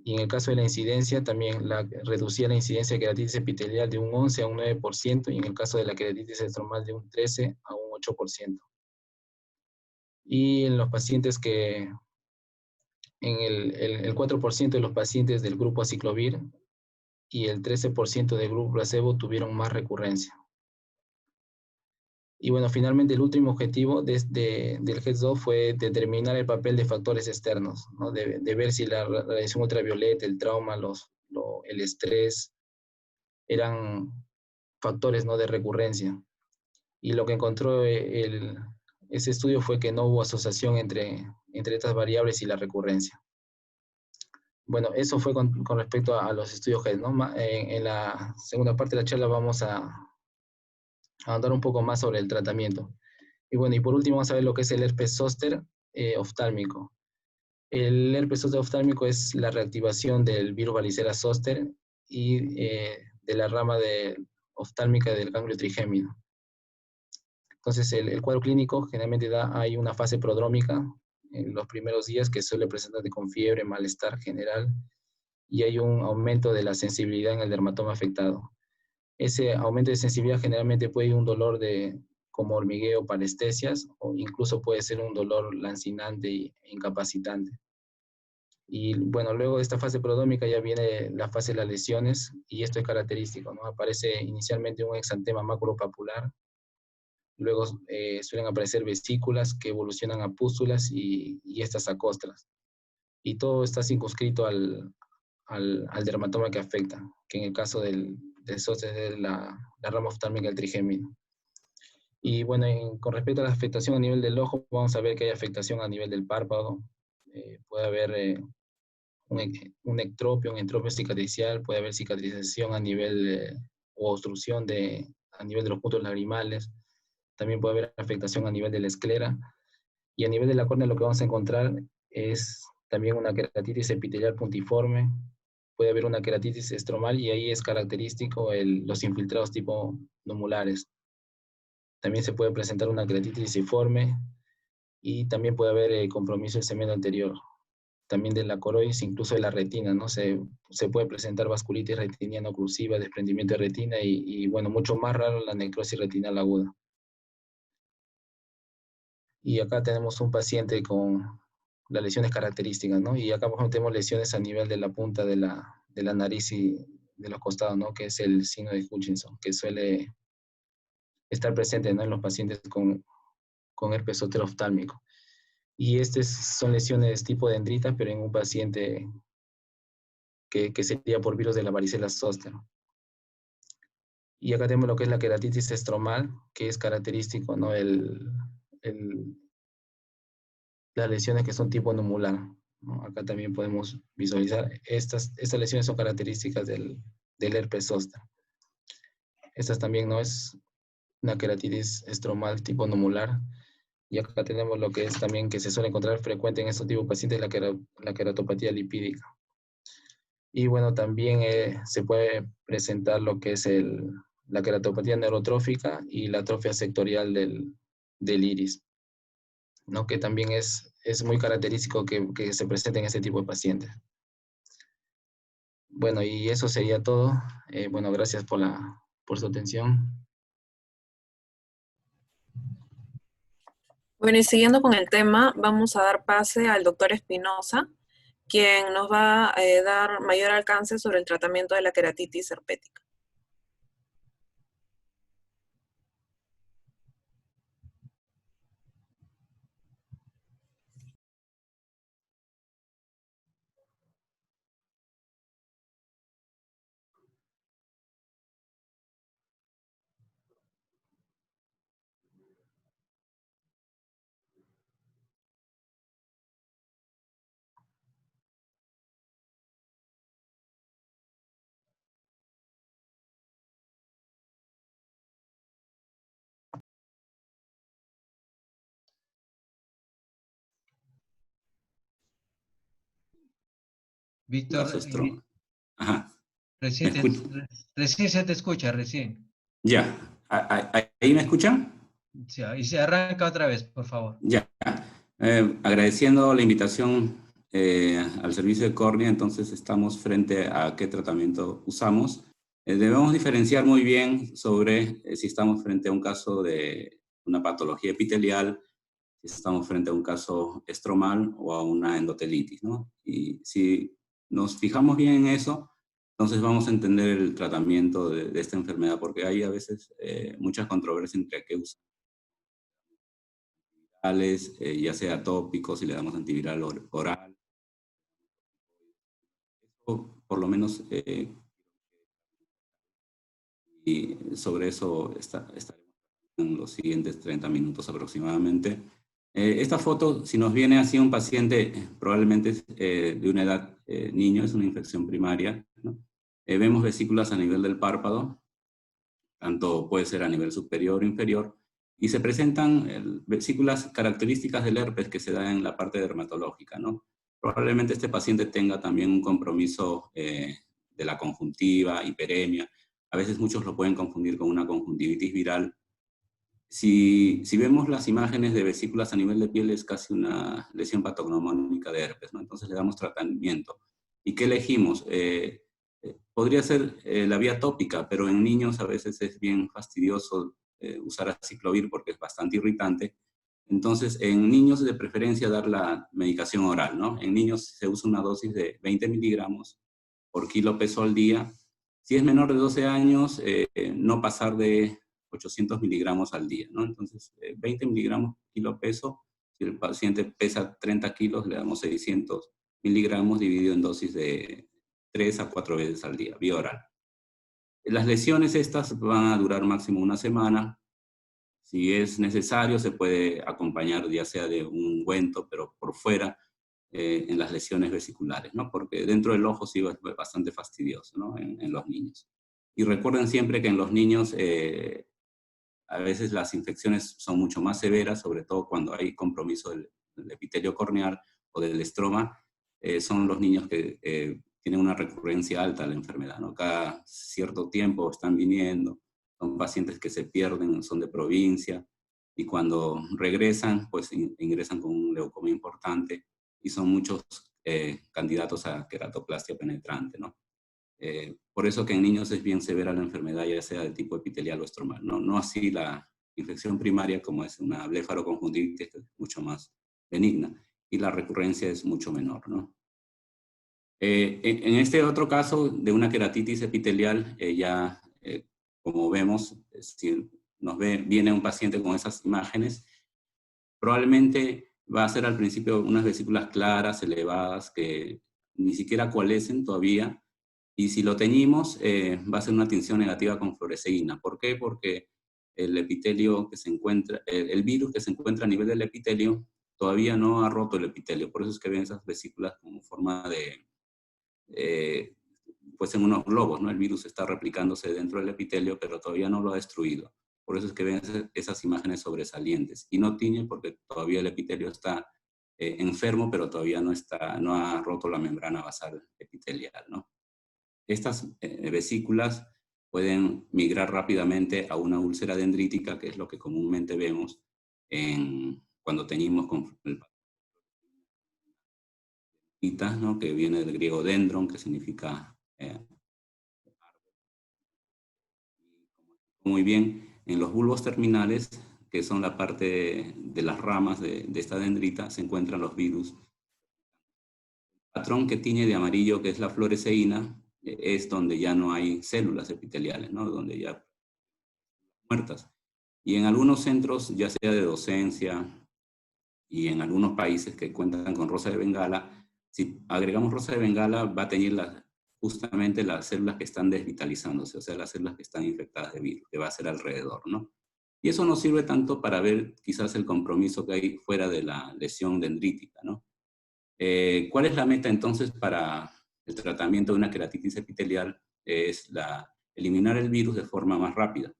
Y en el caso de la incidencia, también reducía la incidencia de queratitis epitelial de un 11 a un 9%, y en el caso de la queratitis estromal de un 13 a un 8%. Y en los pacientes que, en el 4% de los pacientes del grupo aciclovir y el 13% del grupo placebo tuvieron más recurrencia. Y bueno, finalmente el último objetivo del HEDS-2 fue determinar el papel de factores externos, ¿no? De ver si la radiación ultravioleta, el trauma, el estrés eran factores, ¿no?, de recurrencia. Y lo que encontró ese estudio fue que no hubo asociación entre estas variables y la recurrencia. Bueno, eso fue con respecto a los estudios HEDS, ¿no? En la segunda parte de la charla vamos a ahondar un poco más sobre el tratamiento. Y bueno, y por último vamos a ver lo que es el herpes zóster oftálmico. El herpes zóster oftálmico es la reactivación del virus varicela zóster y de la rama oftálmica del ganglio trigémino. Entonces, el cuadro clínico generalmente hay una fase prodrómica en los primeros días que suele presentarse con fiebre, malestar general, y hay un aumento de la sensibilidad en el dermatoma afectado. Ese aumento de sensibilidad generalmente puede ir un dolor como hormigueo, parestesias, o incluso puede ser un dolor lancinante e incapacitante. Y bueno, luego de esta fase prodrómica ya viene la fase de las lesiones, y esto es característico, ¿no? Aparece inicialmente un exantema maculopapular, luego suelen aparecer vesículas que evolucionan a pústulas y estas a costras. Y todo está circunscrito al dermatoma que afecta, que en el caso del zóster es la rama oftálmica del trigémino. Y bueno, con respecto a la afectación a nivel del ojo, vamos a ver que hay afectación a nivel del párpado, puede haber un entropio cicatricial, puede haber cicatrización a nivel o obstrucción a nivel de los puntos lagrimales, también puede haber afectación a nivel de la esclera, y a nivel de la córnea lo que vamos a encontrar es también una queratitis epitelial puntiforme, puede haber una queratitis estromal, y ahí es característico los infiltrados tipo numulares. También se puede presentar una queratitis lisiforme, y también puede haber compromiso del segmento anterior, también de la coroidis, incluso de la retina, ¿no? Se puede presentar vasculitis retiniana oclusiva, desprendimiento de retina, y bueno, mucho más raro la necrosis retinal aguda. Y acá tenemos un paciente con las lesiones características, ¿no? Y acá, por ejemplo, tenemos lesiones a nivel de la punta de la nariz y de los costados, ¿no? Que es el signo de Hutchinson, que suele estar presente, ¿no?, en los pacientes con herpes zóster oftálmico. Y estas son lesiones tipo dendritas, pero en un paciente que sería por virus de la varicela zóster. Y acá tenemos lo que es la queratitis estromal, que es característico, ¿no?, las lesiones que son tipo numular, ¿no? Acá también podemos visualizar, estas lesiones son características del herpes zóster. Estas también no es una queratitis estromal tipo numular. Y acá tenemos lo que es también que se suele encontrar frecuente en estos tipos de pacientes, la queratopatía lipídica. Y bueno, también se puede presentar lo que es la queratopatía neurotrófica y la atrofia sectorial del iris, ¿no?, que también es muy característico que se presente en este tipo de pacientes. Bueno, y eso sería todo. Bueno, gracias por su atención. Bueno, y siguiendo con el tema, vamos a dar pase al doctor Espinosa, quien nos va a dar mayor alcance sobre el tratamiento de la queratitis herpética. Víctor, Ajá. recién se te escucha, recién. Ya. ¿Ahí me escuchan? Ya, y se arranca otra vez, por favor. Ya. Agradeciendo la invitación al servicio de córnea, entonces estamos frente a qué tratamiento usamos. Debemos diferenciar muy bien sobre si estamos frente a un caso de una patología epitelial, si estamos frente a un caso estromal o a una endotelitis, ¿no? Y si nos fijamos bien en eso, entonces vamos a entender el tratamiento de esta enfermedad, porque hay a veces mucha controversia entre qué usar. Ya sea tópicos, si le damos antiviral oral, o por lo menos, y sobre eso estaremos en los siguientes 30 minutos aproximadamente. Esta foto, si nos viene así un paciente, probablemente es de una edad niño, es una infección primaria, ¿no? Vemos vesículas a nivel del párpado, tanto puede ser a nivel superior o inferior, y se presentan vesículas características del herpes que se da en la parte dermatológica, ¿no? Probablemente este paciente tenga también un compromiso de la conjuntiva, hiperemia. A veces muchos lo pueden confundir con una conjuntivitis viral. Si vemos las imágenes de vesículas a nivel de piel, es casi una lesión patognomónica de herpes, ¿no? Entonces le damos tratamiento. ¿Y qué elegimos? Podría ser la vía tópica, pero en niños a veces es bien fastidioso usar aciclovir porque es bastante irritante. Entonces, en niños de preferencia dar la medicación oral, ¿no? En niños se usa una dosis de 20 miligramos por kilo peso al día. Si es menor de 12 años, no pasar de 800 miligramos al día, ¿no? Entonces, 20 miligramos kilo peso. Si el paciente pesa 30 kilos, le damos 600 miligramos dividido en dosis de 3 a 4 veces al día, vía oral. Las lesiones estas van a durar máximo una semana. Si es necesario, se puede acompañar ya sea de un ungüento, pero por fuera, en las lesiones vesiculares, ¿no? Porque dentro del ojo sí es bastante fastidioso, ¿no? En los niños. Y recuerden siempre que en los niños a veces las infecciones son mucho más severas, sobre todo cuando hay compromiso del epitelio corneal o del estroma. Son los niños que tienen una recurrencia alta a la enfermedad, ¿no? Cada cierto tiempo están viniendo, son pacientes que se pierden, son de provincia, y cuando regresan, pues ingresan con un leucomía importante, y son muchos candidatos a queratoplastia penetrante, ¿no? Por eso que en niños es bien severa la enfermedad, ya sea de tipo epitelial o estromal, ¿no? No así la infección primaria, como es una blefaroconjuntivitis, que es mucho más benigna, y la recurrencia es mucho menor, ¿no? En este otro caso de una queratitis epitelial, como vemos, si viene un paciente con esas imágenes, probablemente va a ser al principio unas vesículas claras, elevadas, que ni siquiera coalescen todavía, y si lo teñimos, va a ser una tinción negativa con fluoresceína. ¿Por qué? Porque el epitelio que se encuentra, el virus que se encuentra a nivel del epitelio, todavía no ha roto el epitelio. Por eso es que ven esas vesículas como forma de, pues en unos globos, ¿no? El virus está replicándose dentro del epitelio, pero todavía no lo ha destruido. Por eso es que ven esas imágenes sobresalientes. Y no tiñe porque todavía el epitelio está enfermo, pero todavía no ha roto la membrana basal epitelial, ¿no? Estas vesículas pueden migrar rápidamente a una úlcera dendrítica, que es lo que comúnmente vemos cuando teñimos con el ¿no? Que viene del griego dendron, que significa muy bien, en los bulbos terminales, que son la parte de las ramas de esta dendrita, se encuentran los virus. El patrón que tiñe de amarillo, que es la fluoresceína, es donde ya no hay células epiteliales, ¿no? Donde ya muertas. Y en algunos centros, ya sea de docencia y en algunos países que cuentan con rosa de Bengala, si agregamos rosa de Bengala, va a teñir justamente las células que están desvitalizándose, o sea, las células que están infectadas de virus, que va a ser alrededor, ¿no? Y eso nos sirve tanto para ver quizás el compromiso que hay fuera de la lesión dendrítica, ¿no? ¿Cuál es la meta entonces para el tratamiento de una queratitis epitelial? Es eliminar el virus de forma más rápida.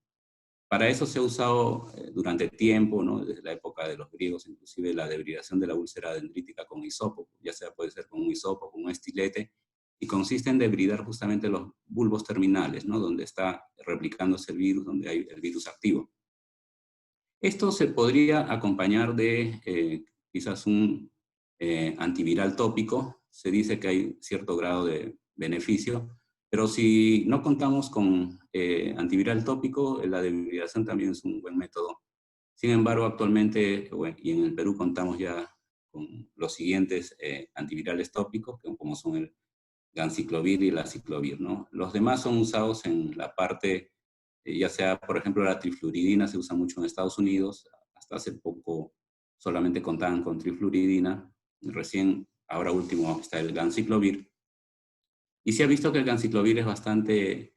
Para eso se ha usado durante tiempo, ¿no? Desde la época de los griegos, inclusive la debridación de la úlcera dendrítica con hisopo, ya sea puede ser con un hisopo, con un estilete, y consiste en debridar justamente los bulbos terminales, ¿no? Donde está replicándose el virus, donde hay el virus activo. Esto se podría acompañar de quizás un antiviral tópico, se dice que hay cierto grado de beneficio, pero si no contamos con antiviral tópico, la defibrilación también es un buen método. Sin embargo, actualmente, y en el Perú contamos ya con los siguientes antivirales tópicos, como son el ganciclovir y el aciclovir, ¿no? Los demás son usados en la parte, ya sea, por ejemplo, la trifluoridina se usa mucho en Estados Unidos, hasta hace poco solamente contaban con trifluoridina, recién, ahora último, está el ganciclovir. Y se ha visto que el ganciclovir es bastante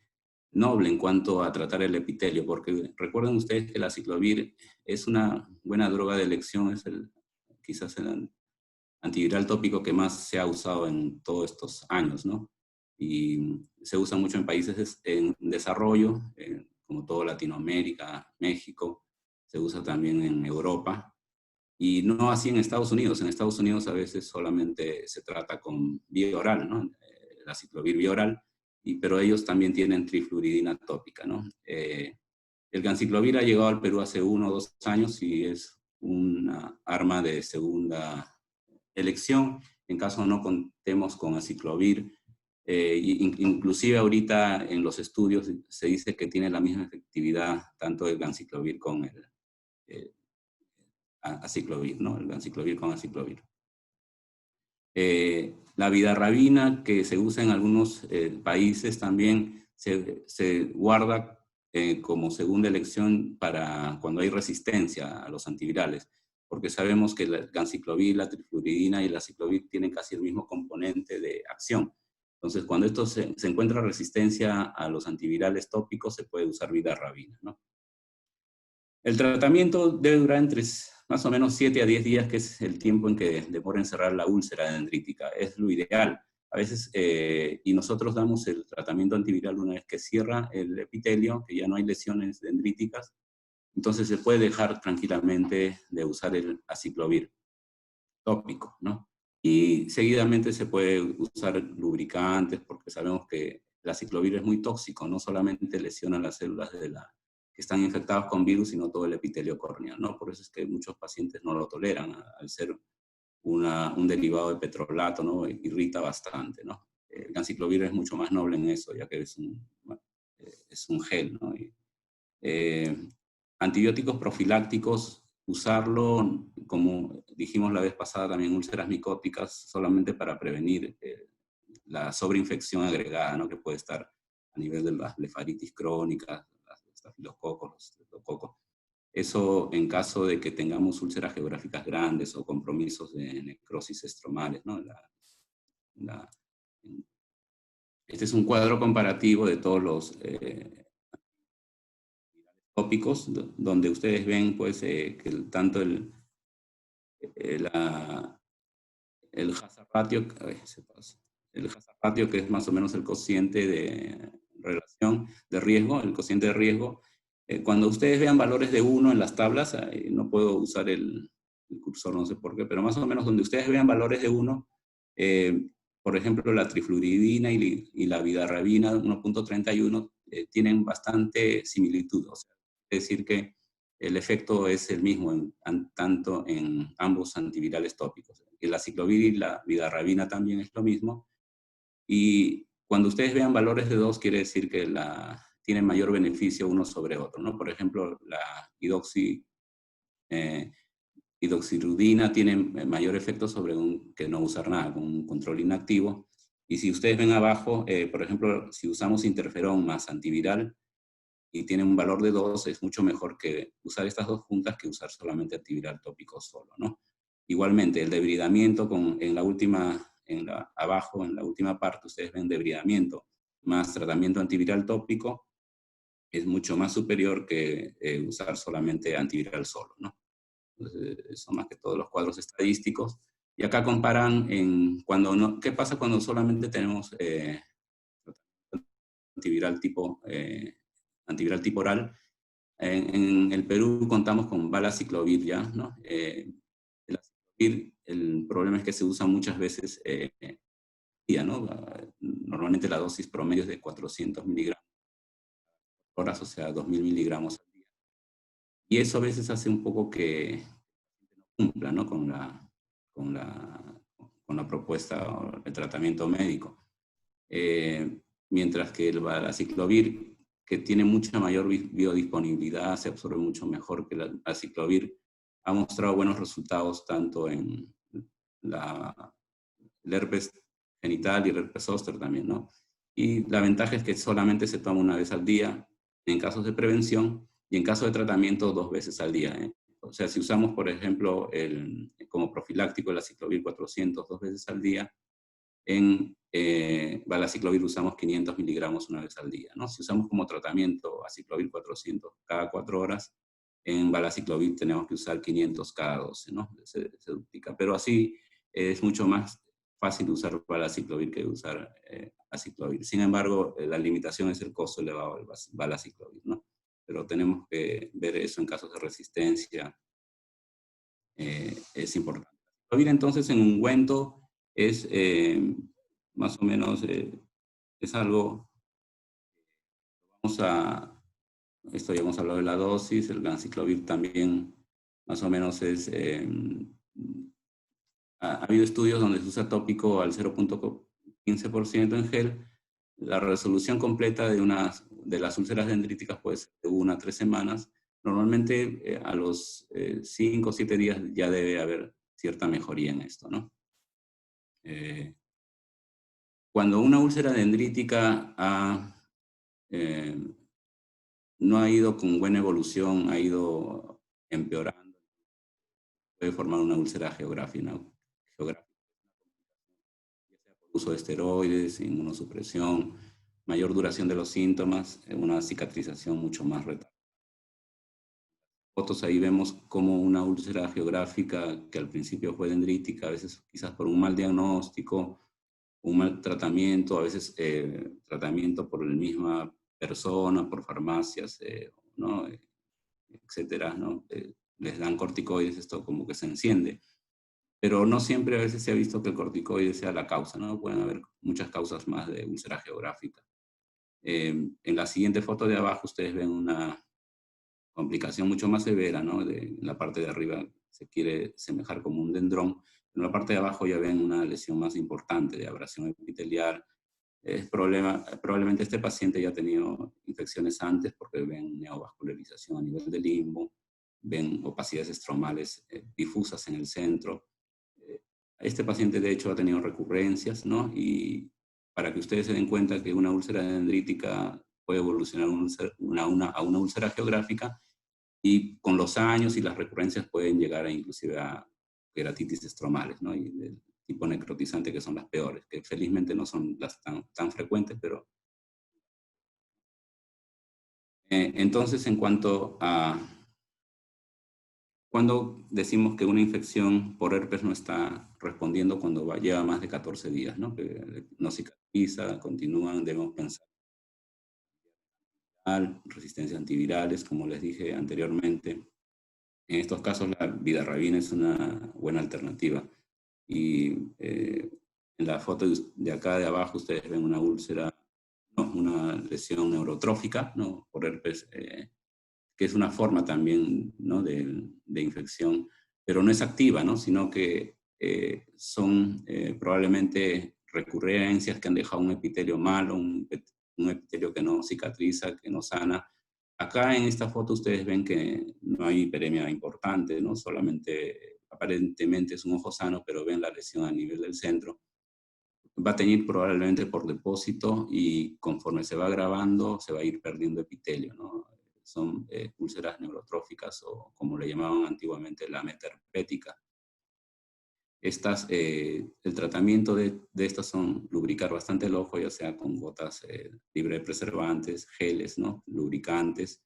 noble en cuanto a tratar el epitelio, porque recuerden ustedes que el aciclovir es una buena droga de elección, es quizás el antiviral tópico que más se ha usado en todos estos años, ¿no? Y se usa mucho en países en desarrollo, como toda Latinoamérica, México, se usa también en Europa, y no así en Estados Unidos. En Estados Unidos a veces solamente se trata con vía oral, ¿no? El aciclovir vía oral, pero ellos también tienen trifluoridina tópica, ¿no? El ganciclovir ha llegado al Perú hace 1 o 2 años y es una arma de segunda elección, en caso no contemos con aciclovir. Inclusive ahorita en los estudios se dice que tiene la misma efectividad tanto el ganciclovir con el aciclovir, ¿no? El ganciclovir con aciclovir. La vidarrabina, que se usa en algunos países también, se guarda como segunda elección para cuando hay resistencia a los antivirales, porque sabemos que el ganciclovir, la trifluoridina y el aciclovir tienen casi el mismo componente de acción. Entonces, cuando esto se encuentra resistencia a los antivirales tópicos, se puede usar vidarrabina, ¿no? El tratamiento debe durar entre más o menos 7 a 10 días, que es el tiempo en que demora en cerrar la úlcera dendrítica. Es lo ideal. A veces, y nosotros damos el tratamiento antiviral una vez que cierra el epitelio, que ya no hay lesiones dendríticas, entonces se puede dejar tranquilamente de usar el aciclovir tópico, ¿no? Y seguidamente se puede usar lubricantes, porque sabemos que el aciclovir es muy tóxico, no solamente lesiona las células que están infectadas con virus, sino todo el epitelio córneal, ¿no? Por eso es que muchos pacientes no lo toleran, al ser un derivado de petrolato, ¿no? Irrita bastante, ¿no? El ganciclovir es mucho más noble en eso, ya que es un gel, ¿no? Antibióticos profilácticos, usarlo, como dijimos la vez pasada, también úlceras micóticas, solamente para prevenir la sobreinfección agregada, ¿no? Que puede estar a nivel de las blefaritis crónicas, los estafilococos, los estreptococos. Eso en caso de que tengamos úlceras geográficas grandes o compromisos de necrosis estromales, ¿no? Este es un cuadro comparativo de todos los tópicos, donde ustedes ven pues, que tanto el hazard ratio, el hazard ratio, que es más o menos el cociente de relación de riesgo, el cociente de riesgo, cuando ustedes vean valores de 1 en las tablas, no puedo usar el cursor, no sé por qué, pero más o menos donde ustedes vean valores de 1, por ejemplo, la trifluoridina y la vidarrabina 1.31 tienen bastante similitud, o sea, es decir que el efecto es el mismo tanto en ambos antivirales tópicos. El aciclovir y la vidarrabina también es lo mismo. Y cuando ustedes vean valores de 2, quiere decir que tienen mayor beneficio uno sobre otro, ¿no? Por ejemplo, la hidroxirudina tiene mayor efecto sobre que no usar nada, con un control inactivo. Y si ustedes ven abajo, por ejemplo, si usamos interferón más antiviral, y tiene un valor de 2, es mucho mejor que usar estas dos juntas que usar solamente antiviral tópico solo, ¿no? Igualmente, el debridamiento abajo, en la última parte, ustedes ven debridamiento más tratamiento antiviral tópico, es mucho más superior que usar solamente antiviral solo, ¿no? Entonces, son más que todos los cuadros estadísticos. Y acá comparan ¿qué pasa cuando solamente tenemos antiviral tipo oral? En el Perú contamos con valaciclovir ya, ¿no? El aciclovir, el problema es que se usa muchas veces día, ¿no? Normalmente la dosis promedio es de 400 miligramos por hora, o sea, 2000 miligramos al día. Y eso a veces hace un poco que no cumpla, ¿no? con la con la propuesta o el tratamiento médico. Mientras que el valaciclovir, que tiene mucha mayor biodisponibilidad, se absorbe mucho mejor que el aciclovir, ha mostrado buenos resultados tanto en el herpes genital y el herpes zóster también, ¿no? Y la ventaja es que solamente se toma una vez al día en casos de prevención y en caso de tratamiento 2 veces al día, ¿eh? O sea, si usamos, por ejemplo, como profiláctico el aciclovir 400 2 veces al día, en valaciclovir usamos 500 miligramos una vez al día, ¿no? Si usamos como tratamiento aciclovir 400 cada 4 horas, en valaciclovir tenemos que usar 500 cada 12, ¿no? Se duplica. Pero así es mucho más fácil usar valaciclovir que usar aciclovir. Sin embargo, la limitación es el costo elevado del valaciclovir, ¿no? Pero tenemos que ver eso en casos de resistencia. Es importante. Aciclovir entonces en ungüento es más o menos, es algo, esto ya hemos hablado de la dosis, el ganciclovir también más o menos es, ha habido estudios donde se usa tópico al 0.15% en gel. La resolución completa de las úlceras dendríticas puede ser de 1 a 3 semanas. Normalmente a los 5 o 7 días ya debe haber cierta mejoría en esto, ¿no? Cuando una úlcera dendrítica no ha ido con buena evolución, ha ido empeorando, puede formar una úlcera geográfica, ya sea por uso de esteroides, inmunosupresión, mayor duración de los síntomas, una cicatrización mucho más retardada. Fotos ahí vemos como una úlcera geográfica que al principio fue dendrítica, a veces quizás por un mal diagnóstico, un mal tratamiento, a veces tratamiento por la misma persona, por farmacias, ¿no? Etcétera, ¿no? Les dan corticoides, esto como que se enciende. Pero no siempre a veces se ha visto que el corticoide sea la causa, ¿no? Pueden haber muchas causas más de úlcera geográfica. En la siguiente foto de abajo ustedes ven una complicación mucho más severa, ¿no? En la parte de arriba se quiere semejar como un dendrón. En la parte de abajo ya ven una lesión más importante de abrasión epitelial. Probablemente este paciente ya ha tenido infecciones antes porque ven neovascularización a nivel del limbo, ven opacidades estromales difusas en el centro. Este paciente de hecho ha tenido recurrencias, ¿no? Y para que ustedes se den cuenta que una úlcera dendrítica puede evolucionar a una úlcera geográfica, y con los años y las recurrencias pueden llegar inclusive a queratitis estromales, ¿no? Y del tipo necrotizante, que son las peores, que felizmente no son las tan frecuentes, pero... entonces, en cuanto a... Cuando decimos que una infección por herpes no está respondiendo cuando lleva más de 14 días, ¿no? Que no cicatriza, continúan, debemos pensar en resistencia a antivirales, como les dije anteriormente. En estos casos la vidarrabina es una buena alternativa. Y en la foto de acá de abajo ustedes ven una úlcera, no, una lesión neurotrófica, ¿no? Por herpes, que es una forma también, ¿no? de infección, pero no es activa, ¿no? Sino que son probablemente recurrencias que han dejado un epitelio malo, un epitelio que no cicatriza, que no sana. Acá en esta foto ustedes ven que no hay hiperemia importante, ¿no? Solamente aparentemente es un ojo sano, pero ven la lesión a nivel del centro. Va a tener probablemente por depósito y conforme se va agravando se va a ir perdiendo epitelio, ¿no? Son úlceras neurotróficas o como le llamaban antiguamente la metaherpética. El tratamiento de estas son lubricar bastante el ojo, ya sea con gotas libres de preservantes, geles, ¿no? Lubricantes.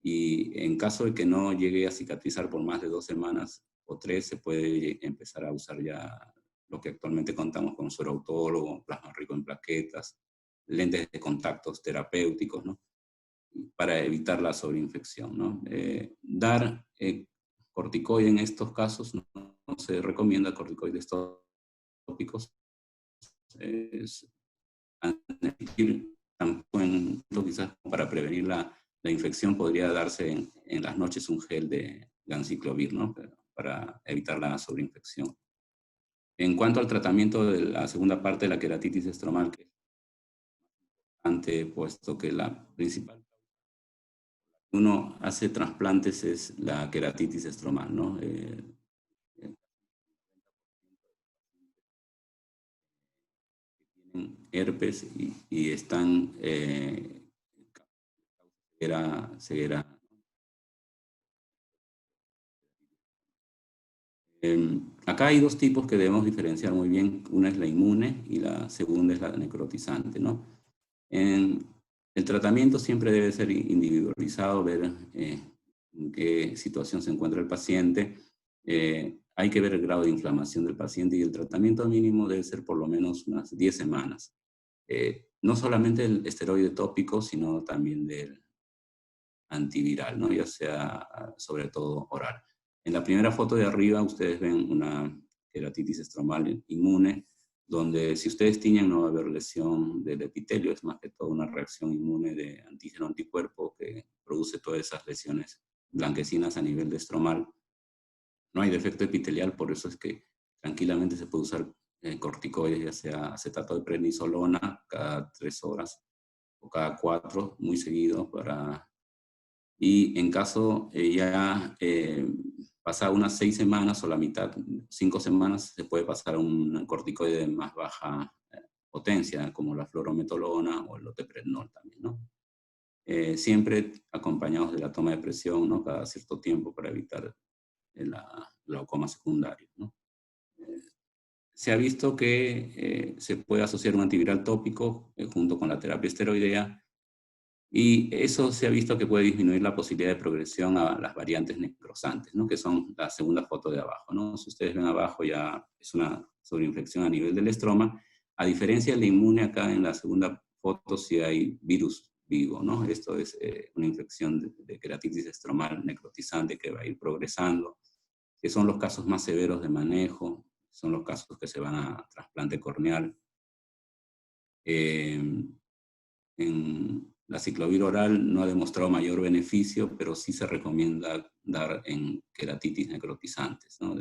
Y en caso de que no llegue a cicatrizar por más de 2 semanas o 3, se puede empezar a usar ya lo que actualmente contamos con suero autólogo, plasma rico en plaquetas, lentes de contactos terapéuticos, ¿no? Para evitar la sobreinfección, ¿no? Dar corticoide en estos casos no se recomienda, corticoides tópicos. Tampoco quizás para prevenir la infección podría darse en las noches un gel de ganciclovir, ¿no? Para evitar la sobreinfección. En cuanto al tratamiento de la segunda parte de la queratitis estromal, que es importante, puesto que la principal uno hace trasplantes es la queratitis estromal, ¿no? Tienen herpes y están ceguera. Acá hay dos tipos que debemos diferenciar muy bien. Una es la inmune y la segunda es la necrotizante, ¿no? El tratamiento siempre debe ser individualizado, ver en qué situación se encuentra el paciente. Hay que ver el grado de inflamación del paciente y el tratamiento mínimo debe ser por lo menos unas 10 semanas. No solamente el esteroide tópico, sino también del antiviral, ¿no? Ya sea sobre todo oral. En la primera foto de arriba ustedes ven una queratitis estromal inmune, donde si ustedes tiñen no va a haber lesión del epitelio, es más que todo una reacción inmune de antígeno-anticuerpo que produce todas esas lesiones blanquecinas a nivel de estromal. No hay defecto epitelial, por eso es que tranquilamente se puede usar corticoides, ya sea acetato de prednisolona cada 3 horas o cada 4, muy seguido y en caso ya pasar unas 6 semanas o la mitad, 5 semanas, se puede pasar a un corticoide de más baja potencia, como la fluorometolona o el loteprednol también, ¿no? Siempre acompañados de la toma de presión, ¿no? Cada cierto tiempo para evitar el glaucoma secundario, ¿no? Se ha visto que se puede asociar un antiviral tópico junto con la terapia esteroidea. Y eso se ha visto que puede disminuir la posibilidad de progresión a las variantes necrosantes, ¿no? Que son la segunda foto de abajo, ¿no? Si ustedes ven abajo ya es una sobreinfección a nivel del estroma. A diferencia del inmune, acá en la segunda foto sí hay virus vivo, ¿no? Esto es una infección de queratitis estromal necrotizante que va a ir progresando, que son los casos más severos de manejo, son los casos que se van a trasplante corneal. La ciclovir oral no ha demostrado mayor beneficio, pero sí se recomienda dar en queratitis necrotizantes, ¿no?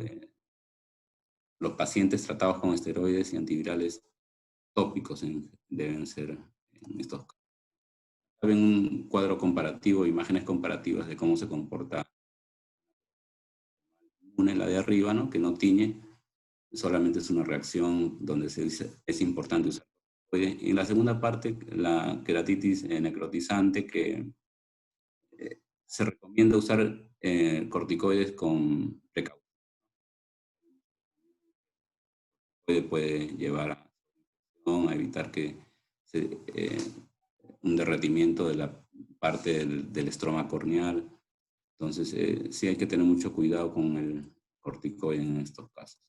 Los pacientes tratados con esteroides y antivirales tópicos deben ser en estos casos. Ven un cuadro comparativo, imágenes comparativas de cómo se comporta una en la de arriba, ¿no? Que no tiñe, solamente es una reacción donde se dice es importante usar. En la segunda parte, la queratitis necrotizante, que se recomienda usar corticoides con precaución. Puede llevar a evitar que un derretimiento de la parte del estroma corneal. Entonces, sí hay que tener mucho cuidado con el corticoide en estos casos.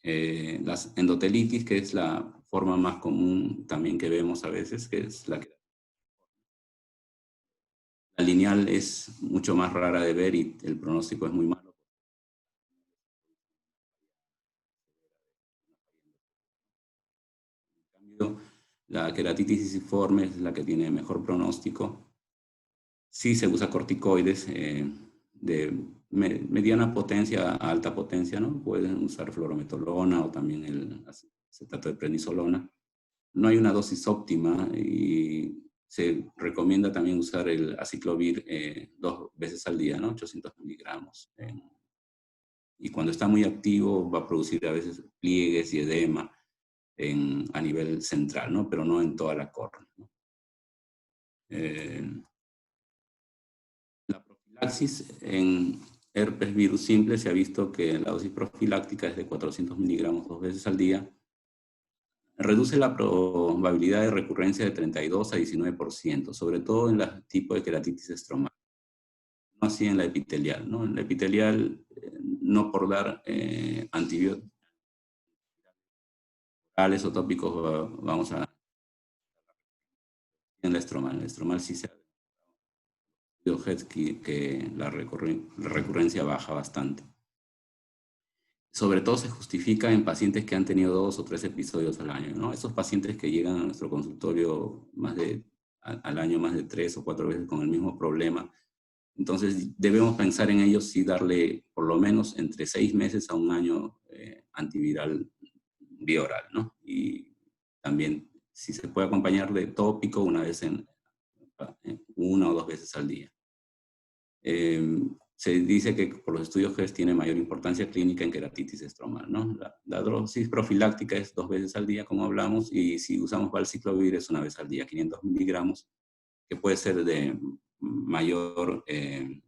Las endotelitis, que es la forma más común también que vemos a veces, que es la lineal es mucho más rara de ver y el pronóstico es muy malo. En cambio, la queratitis disciforme es la que tiene mejor pronóstico. Sí se usa corticoides de mediana potencia a alta potencia, ¿no? Pueden usar fluorometolona o también el acetato de prednisolona. No hay una dosis óptima y se recomienda también usar el aciclovir 2 veces al día, ¿no? 800 miligramos. Y cuando está muy activo va a producir a veces pliegues y edema a nivel central, ¿no? Pero no en toda la córnea, ¿no? La profilaxis en herpes virus simple se ha visto que la dosis profiláctica es de 400 miligramos 2 veces al día. Reduce la probabilidad de recurrencia de 32 a 19%, sobre todo en el tipo de queratitis estromal. No así en la epitelial, ¿no? En la epitelial, no por dar antibióticos orales o tópicos vamos a... En la estromal sí se ha que la recurrencia baja bastante. Sobre todo se justifica en pacientes que han tenido 2 o 3 episodios al año, ¿no? Esos pacientes que llegan a nuestro consultorio al año más de 3 o 4 veces con el mismo problema. Entonces debemos pensar en ellos y darle por lo menos entre 6 meses a un año antiviral bioral, ¿no? Y también, si se puede acompañar de tópico, una o dos veces al día. Se dice que por los estudios GES tiene mayor importancia clínica en queratitis estromal, ¿no? La dosis profiláctica es 2 veces al día, como hablamos, y si usamos valciclovir es 1 vez al día, 500 miligramos, que puede ser de mayor, que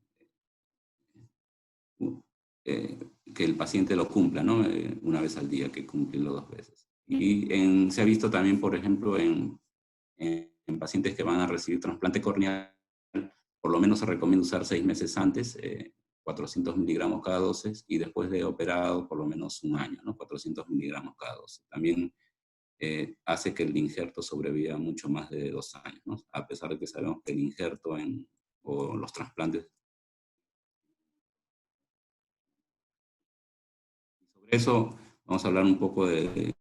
el paciente lo cumpla, ¿no? 1 vez al día, que cumplirlo 2 veces. Y se ha visto también, por ejemplo, en pacientes que van a recibir trasplante corneal, por lo menos se recomienda usar 6 meses antes, 400 miligramos cada dosis, y después de operado por lo menos 1 año, ¿no? 400 miligramos cada dosis. También hace que el injerto sobreviva mucho más de 2 años, ¿no? A pesar de que sabemos que el injerto o los trasplantes. Sobre eso vamos a hablar un poco de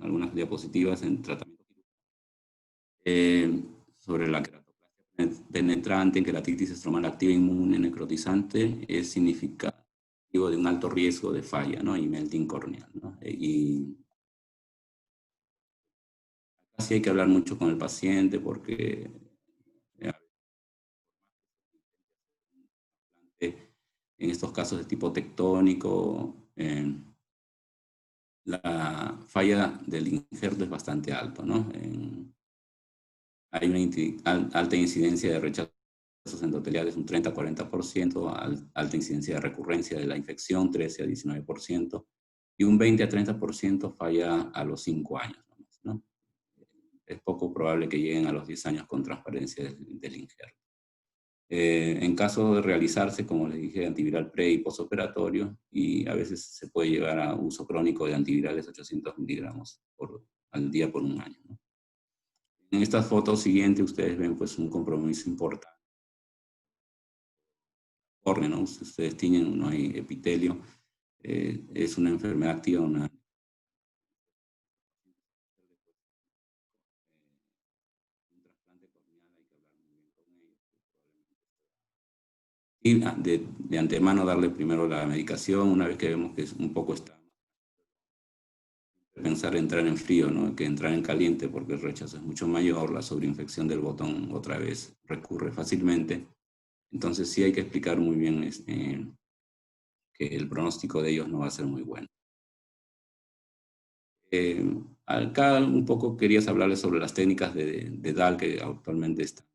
algunas diapositivas en tratamiento sobre la queratoplastia penetrante en queratitis estromal activa inmune necrotizante. Es significativo de un alto riesgo de falla, ¿no? Y melting corneal, ¿no? Y así hay que hablar mucho con el paciente porque en estos casos de tipo tectónico, la falla del injerto es bastante alto, ¿no? Hay una alta incidencia de rechazos endoteliales, un 30-40%, alta incidencia de recurrencia de la infección, 13-19%, y un 20-30% falla a los 5 años, ¿no? Es poco probable que lleguen a los 10 años con transparencia del injerto. En caso de realizarse, como les dije, antiviral pre y postoperatorio, y a veces se puede llegar a uso crónico de antivirales 800 miligramos al día por 1 año, ¿no? En estas fotos siguientes ustedes ven pues un compromiso importante. Córnea, ¿no? Si ustedes tienen, no hay epitelio, es una enfermedad activa, un trasplante corneal, hay que hablar muy bien con ellos. Y de antemano darle primero la medicación, una vez que vemos que un poco está, pensar entrar en frío, ¿no? Que entrar en caliente, porque el rechazo es mucho mayor, la sobreinfección del botón otra vez recurre fácilmente. Entonces sí hay que explicar muy bien que el pronóstico de ellos no va a ser muy bueno. Acá un poco querías hablarles sobre las técnicas de DAL que actualmente están.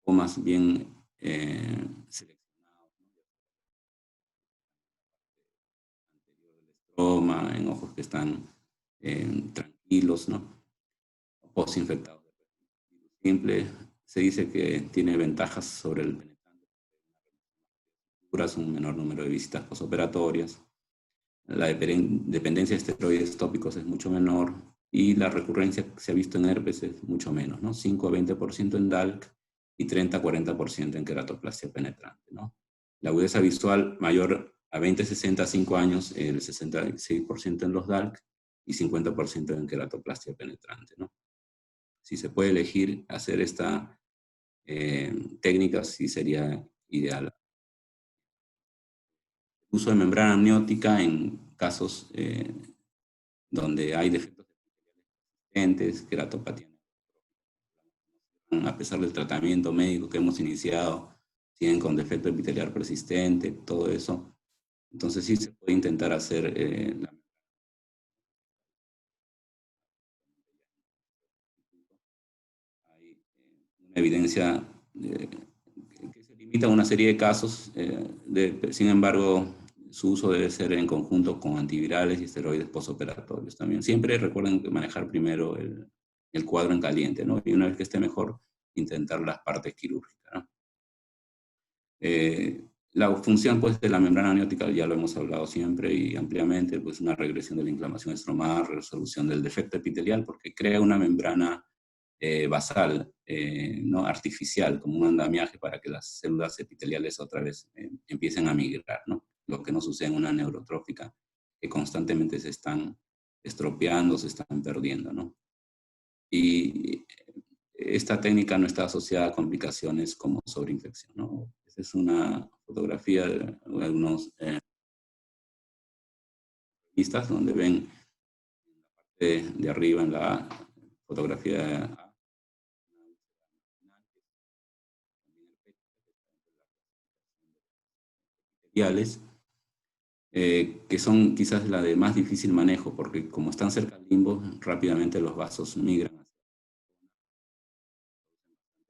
O más bien seleccionados, ¿no? En ojos que están tranquilos, ¿no? Post-infectados. Simple, se dice que tiene ventajas sobre el penetrante, un menor número de visitas postoperatorias, la dependencia de esteroides tópicos es mucho menor y la recurrencia que se ha visto en herpes es mucho menos, ¿no? 5-20% en DALC y 30-40% en queratoplastia penetrante, ¿no? La agudeza visual mayor a 20-60 5 años, el 66% en los DALC y 50% en queratoplastia penetrante, ¿no? Si se puede elegir hacer esta técnica, sí sería ideal. El uso de membrana amniótica en casos donde hay defectos persistentes, queratopatía. A pesar del tratamiento médico que hemos iniciado, siguen con defecto epitelial persistente, todo eso. Entonces sí se puede intentar hacer hay una evidencia que se limita a una serie de casos, sin embargo, su uso debe ser en conjunto con antivirales y esteroides postoperatorios también. Siempre recuerden que manejar primero el cuadro en caliente, ¿no? Y una vez que esté mejor, intentar las partes quirúrgicas, ¿no? La función pues, de la membrana amniótica ya lo hemos hablado siempre y ampliamente, pues una regresión de la inflamación estromal, resolución del defecto epitelial, porque crea una membrana basal, no artificial, como un andamiaje para que las células epiteliales otra vez empiecen a migrar, ¿no? Lo que no sucede en una neurotrófica, que constantemente se están estropeando, se están perdiendo, ¿no? Y esta técnica no está asociada a complicaciones como sobreinfección, ¿no? Esa es una fotografía de algunos revistas, donde ven de arriba en la fotografía A, que son quizás la de más difícil manejo, porque como están cerca del limbo, rápidamente los vasos migran hacia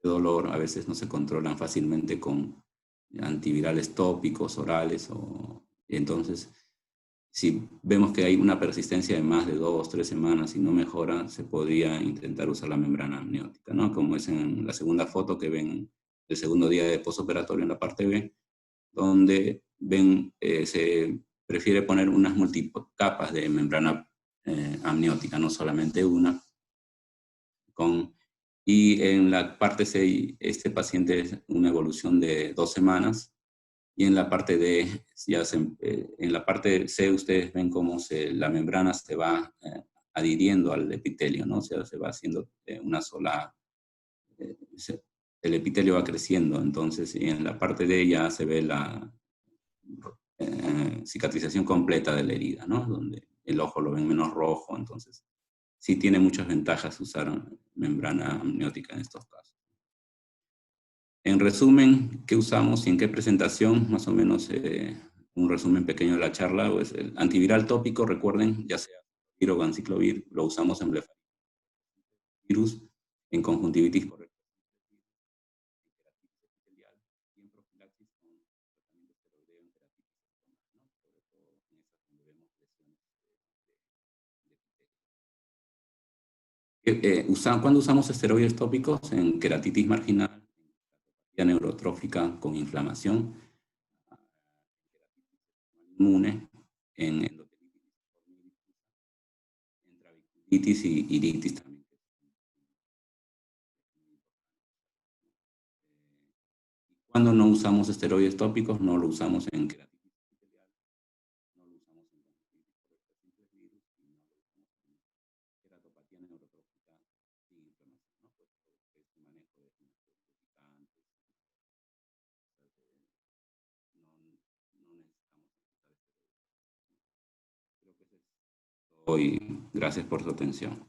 el dolor, a veces no se controlan fácilmente con antivirales tópicos, orales, y entonces si vemos que hay una persistencia de más de 2 o 3 semanas y no mejora, se podría intentar usar la membrana amniótica, ¿no? Como es en la segunda foto que ven el segundo día de postoperatorio en la parte B, donde ven, se prefiere poner unas multicapas de membrana amniótica, no solamente una. Y en la parte C, este paciente es una evolución de 2 semanas, y en la parte D, en la parte C ustedes ven cómo la membrana se va adhiriendo al epitelio, ¿no? O sea, se va haciendo una sola, el epitelio va creciendo, entonces, y en la parte D ya se ve la cicatrización completa de la herida, ¿no? Donde el ojo lo ven menos rojo, entonces sí tiene muchas ventajas usar membrana amniótica en estos casos. En resumen, ¿qué usamos y en qué presentación? Más o menos un resumen pequeño de la charla. Pues el antiviral tópico, recuerden, ya sea Fluticasovir o Ganciclovir, lo usamos en blefaritis, en conjuntivitis por y en profilaxis con tratamiento esteroideo en queratitis secundaria, ¿no? Sobre todo en esas donde vemos lesiones de epitelio. ¿Cuándo usamos esteroides tópicos? En queratitis marginal, neurotrófica con inflamación, inmune, en endotelitis, en trabeculitis y iritis también. Cuando no usamos esteroides tópicos, no lo usamos en queratitis epitelial, no lo usamos en conjuntivitis por estos simples virus, y no lo usamos en queratopatía neurotrófica sin inflamación, ¿no? Pues por este manejo de purificantes. No necesitamos utilizar esteroides. Creo que eso es todo y gracias por su atención.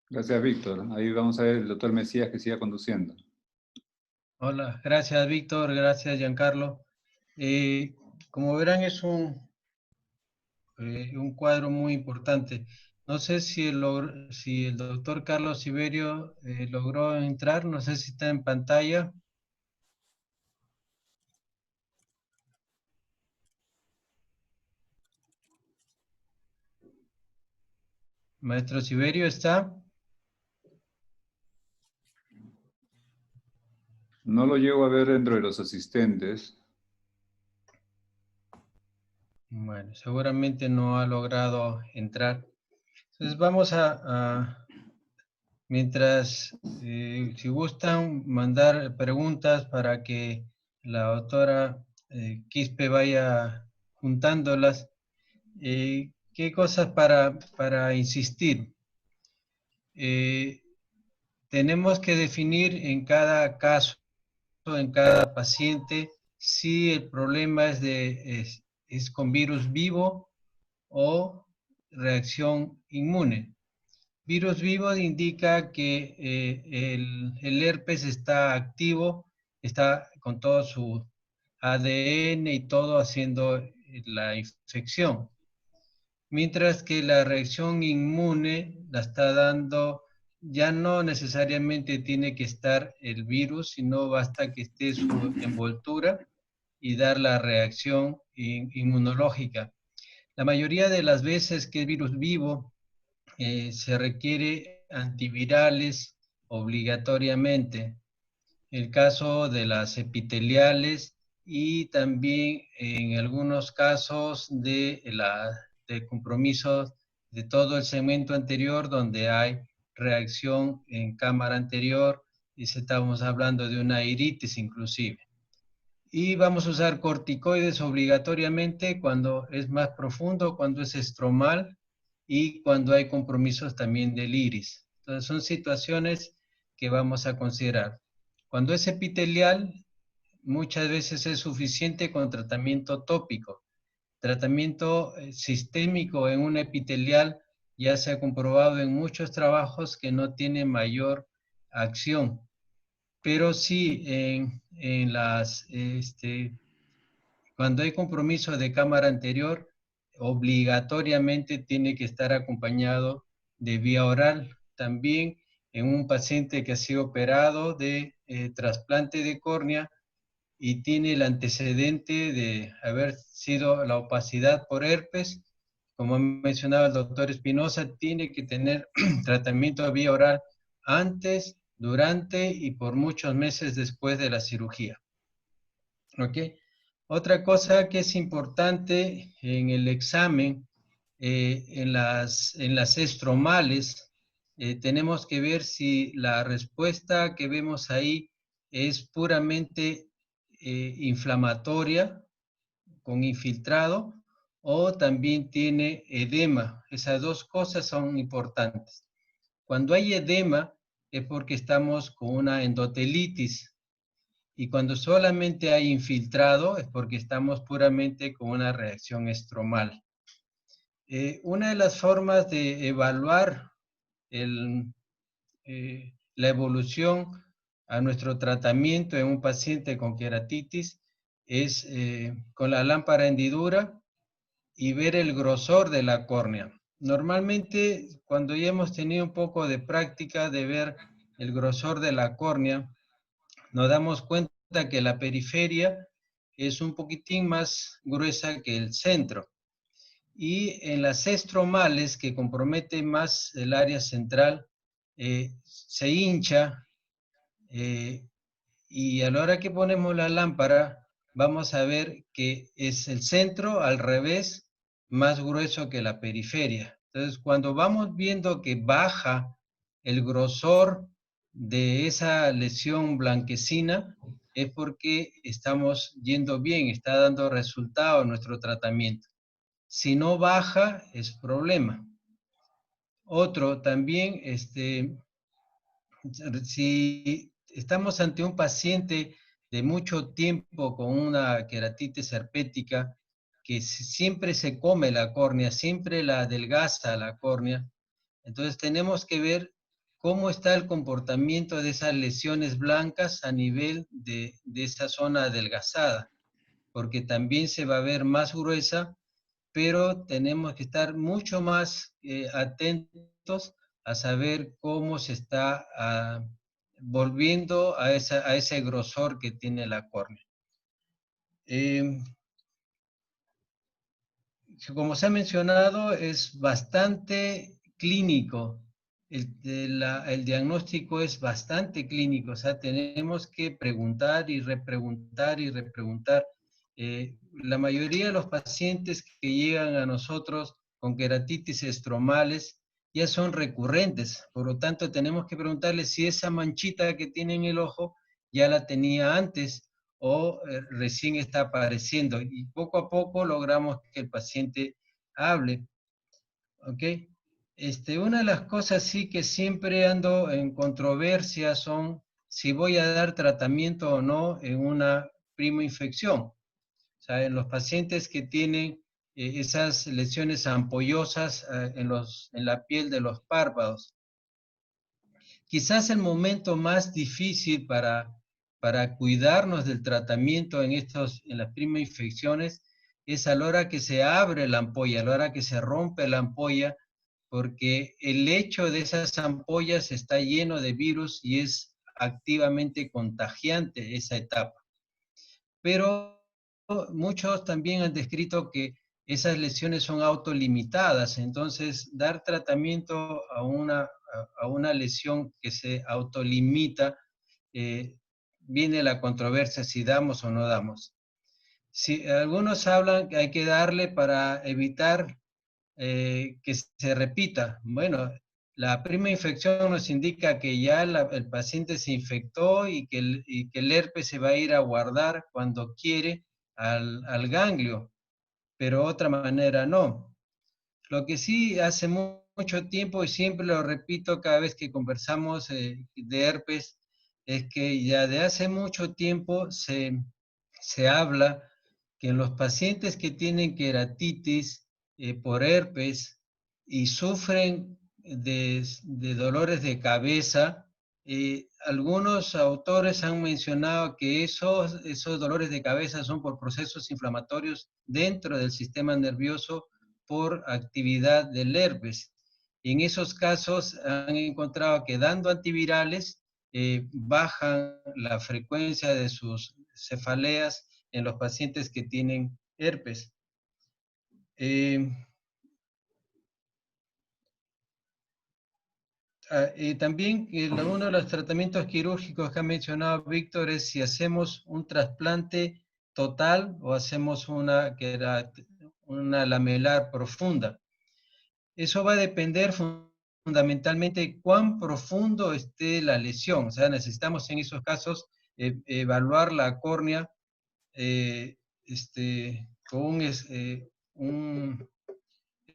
Gracias, Víctor. Ahí vamos a ver el doctor Mesías que siga conduciendo. Hola, gracias Víctor, gracias Giancarlo. Como verán es un cuadro muy importante. No sé si el doctor Carlos Siberio logró entrar, no sé si está en pantalla. Maestro Siberio, ¿está? No lo llego a ver dentro de los asistentes. Bueno, seguramente no ha logrado entrar. Entonces vamos mientras, si gustan, mandar preguntas para que la doctora Quispe vaya juntándolas. ¿Qué cosas para insistir? Tenemos que definir en cada caso, en cada paciente, si el problema es con virus vivo o reacción inmune. Virus vivo indica que el herpes está activo, está con todo su ADN y todo haciendo la infección. Mientras que la reacción inmune la está dando, ya no necesariamente tiene que estar el virus, sino basta que esté su envoltura y dar la reacción inmunológica. La mayoría de las veces que es virus vivo, se requiere antivirales obligatoriamente. El caso de las epiteliales y también en algunos casos de compromiso de todo el segmento anterior donde hay reacción en cámara anterior, y si estamos hablando de una iritis inclusive. Y vamos a usar corticoides obligatoriamente cuando es más profundo, cuando es estromal y cuando hay compromisos también del iris. Entonces son situaciones que vamos a considerar. Cuando es epitelial, muchas veces es suficiente con tratamiento tópico. Tratamiento sistémico en un epitelial ya se ha comprobado en muchos trabajos que no tiene mayor acción. Pero sí, cuando hay compromiso de cámara anterior, obligatoriamente tiene que estar acompañado de vía oral. También en un paciente que ha sido operado de trasplante de córnea y tiene el antecedente de haber sido la opacidad por herpes, como mencionaba el doctor Espinosa, tiene que tener tratamiento vía oral antes, durante y por muchos meses después de la cirugía. ¿Ok? Otra cosa que es importante en el examen, en las estromales, tenemos que ver si la respuesta que vemos ahí es puramente inflamatoria, con infiltrado, o también tiene edema. Esas dos cosas son importantes. Cuando hay edema es porque estamos con una endotelitis, y cuando solamente hay infiltrado es porque estamos puramente con una reacción estromal. Una de las formas de evaluar la evolución a nuestro tratamiento en un paciente con queratitis es con la lámpara hendidura y ver el grosor de la córnea. Normalmente, cuando ya hemos tenido un poco de práctica de ver el grosor de la córnea, nos damos cuenta que la periferia es un poquitín más gruesa que el centro. Y en las estromales, que comprometen más el área central, se hincha, y a la hora que ponemos la lámpara, vamos a ver que es el centro al revés, más grueso que la periferia. Entonces, cuando vamos viendo que baja el grosor de esa lesión blanquecina, es porque estamos yendo bien, está dando resultado nuestro tratamiento. Si no baja, es problema. Otro también, si estamos ante un paciente de mucho tiempo con una queratitis herpética, que siempre se come la córnea, siempre la adelgaza la córnea, entonces tenemos que ver cómo está el comportamiento de esas lesiones blancas a nivel de esa zona adelgazada, porque también se va a ver más gruesa, pero tenemos que estar mucho más atentos a saber cómo se está volviendo a ese grosor que tiene la córnea. Como se ha mencionado, es bastante clínico. El diagnóstico es bastante clínico, o sea, tenemos que preguntar y repreguntar y repreguntar. La mayoría de los pacientes que llegan a nosotros con queratitis estromales ya son recurrentes, por lo tanto tenemos que preguntarles si esa manchita que tiene en el ojo ya la tenía antes o recién está apareciendo, y poco a poco logramos que el paciente hable. ¿Ok? Una de las cosas sí que siempre ando en controversia son si voy a dar tratamiento o no en una primoinfección. O sea, en los pacientes que tienen esas lesiones ampollosas en la piel de los párpados. Quizás el momento más difícil para cuidarnos del tratamiento en las primoinfecciones es a la hora que se abre la ampolla, a la hora que se rompe la ampolla, porque el lecho de esas ampollas está lleno de virus y es activamente contagiante esa etapa. Pero muchos también han descrito que esas lesiones son autolimitadas, entonces dar tratamiento a una lesión que se autolimita, viene la controversia si damos o no damos. Si algunos hablan que hay que darle para evitar que se repita. Bueno, la primera infección nos indica que ya el paciente se infectó y que el herpes se va a ir a guardar cuando quiere al ganglio, pero otra manera no. Lo que sí hace mucho tiempo, y siempre lo repito cada vez que conversamos de herpes, es que ya de hace mucho tiempo se habla que en los pacientes que tienen queratitis por herpes y sufren de dolores de cabeza, algunos autores han mencionado que esos dolores de cabeza son por procesos inflamatorios dentro del sistema nervioso por actividad del herpes. Y en esos casos han encontrado que dando antivirales bajan la frecuencia de sus cefaleas en los pacientes que tienen herpes. También uno de los tratamientos quirúrgicos que ha mencionado Víctor es si hacemos un trasplante total o hacemos una lamelar profunda. Eso va a depender fundamentalmente cuán profundo esté la lesión. O sea, necesitamos en esos casos evaluar la córnea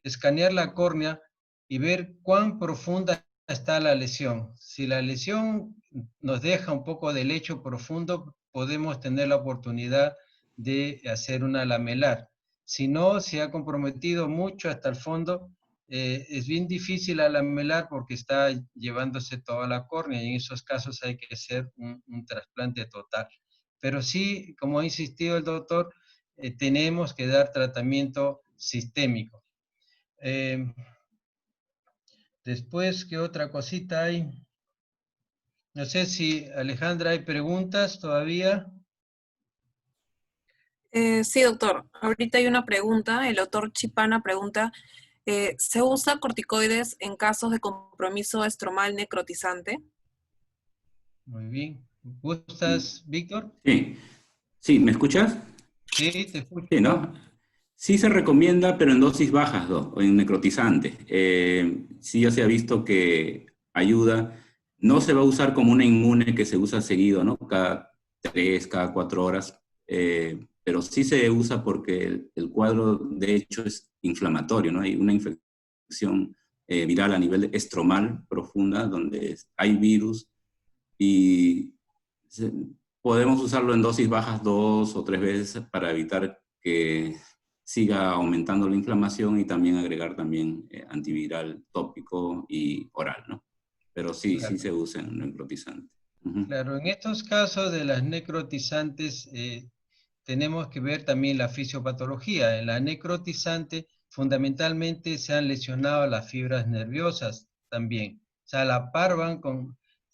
escanear la córnea y ver cuán profunda está la lesión. Si la lesión nos deja un poco de lecho profundo, podemos tener la oportunidad de hacer una lamelar. Si no, se ha comprometido mucho hasta el fondo, es bien difícil la lamelar porque está llevándose toda la córnea y en esos casos hay que hacer un trasplante total. Pero sí, como ha insistido el doctor, tenemos que dar tratamiento sistémico. Después, ¿qué otra cosita hay? No sé si, Alejandra, ¿hay preguntas todavía? Sí, doctor. Ahorita hay una pregunta. El doctor Chipana pregunta, ¿se usa corticoides en casos de compromiso estromal necrotizante? Muy bien. ¿Gustas, Víctor? Sí. Sí, ¿me escuchas? Sí, te escucho. Sí, ¿no? Sí se recomienda, pero en dosis bajas, o en necrotizante. Sí ya se ha visto que ayuda. No se va a usar como una inmune que se usa seguido, ¿no? Cada 3, cada 4 horas. Pero sí se usa porque el cuadro, de hecho, es inflamatorio, ¿no? Hay una infección viral a nivel estromal profunda, donde hay virus y podemos usarlo en dosis bajas 2 o 3 veces para evitar que siga aumentando la inflamación y también agregar también antiviral tópico y oral, ¿no? Pero sí, Claro. sí se usa en necrotizante. Claro, en estos casos de las necrotizantes tenemos que ver también la fisiopatología. En la necrotizante fundamentalmente se han lesionado las fibras nerviosas también. O sea, la par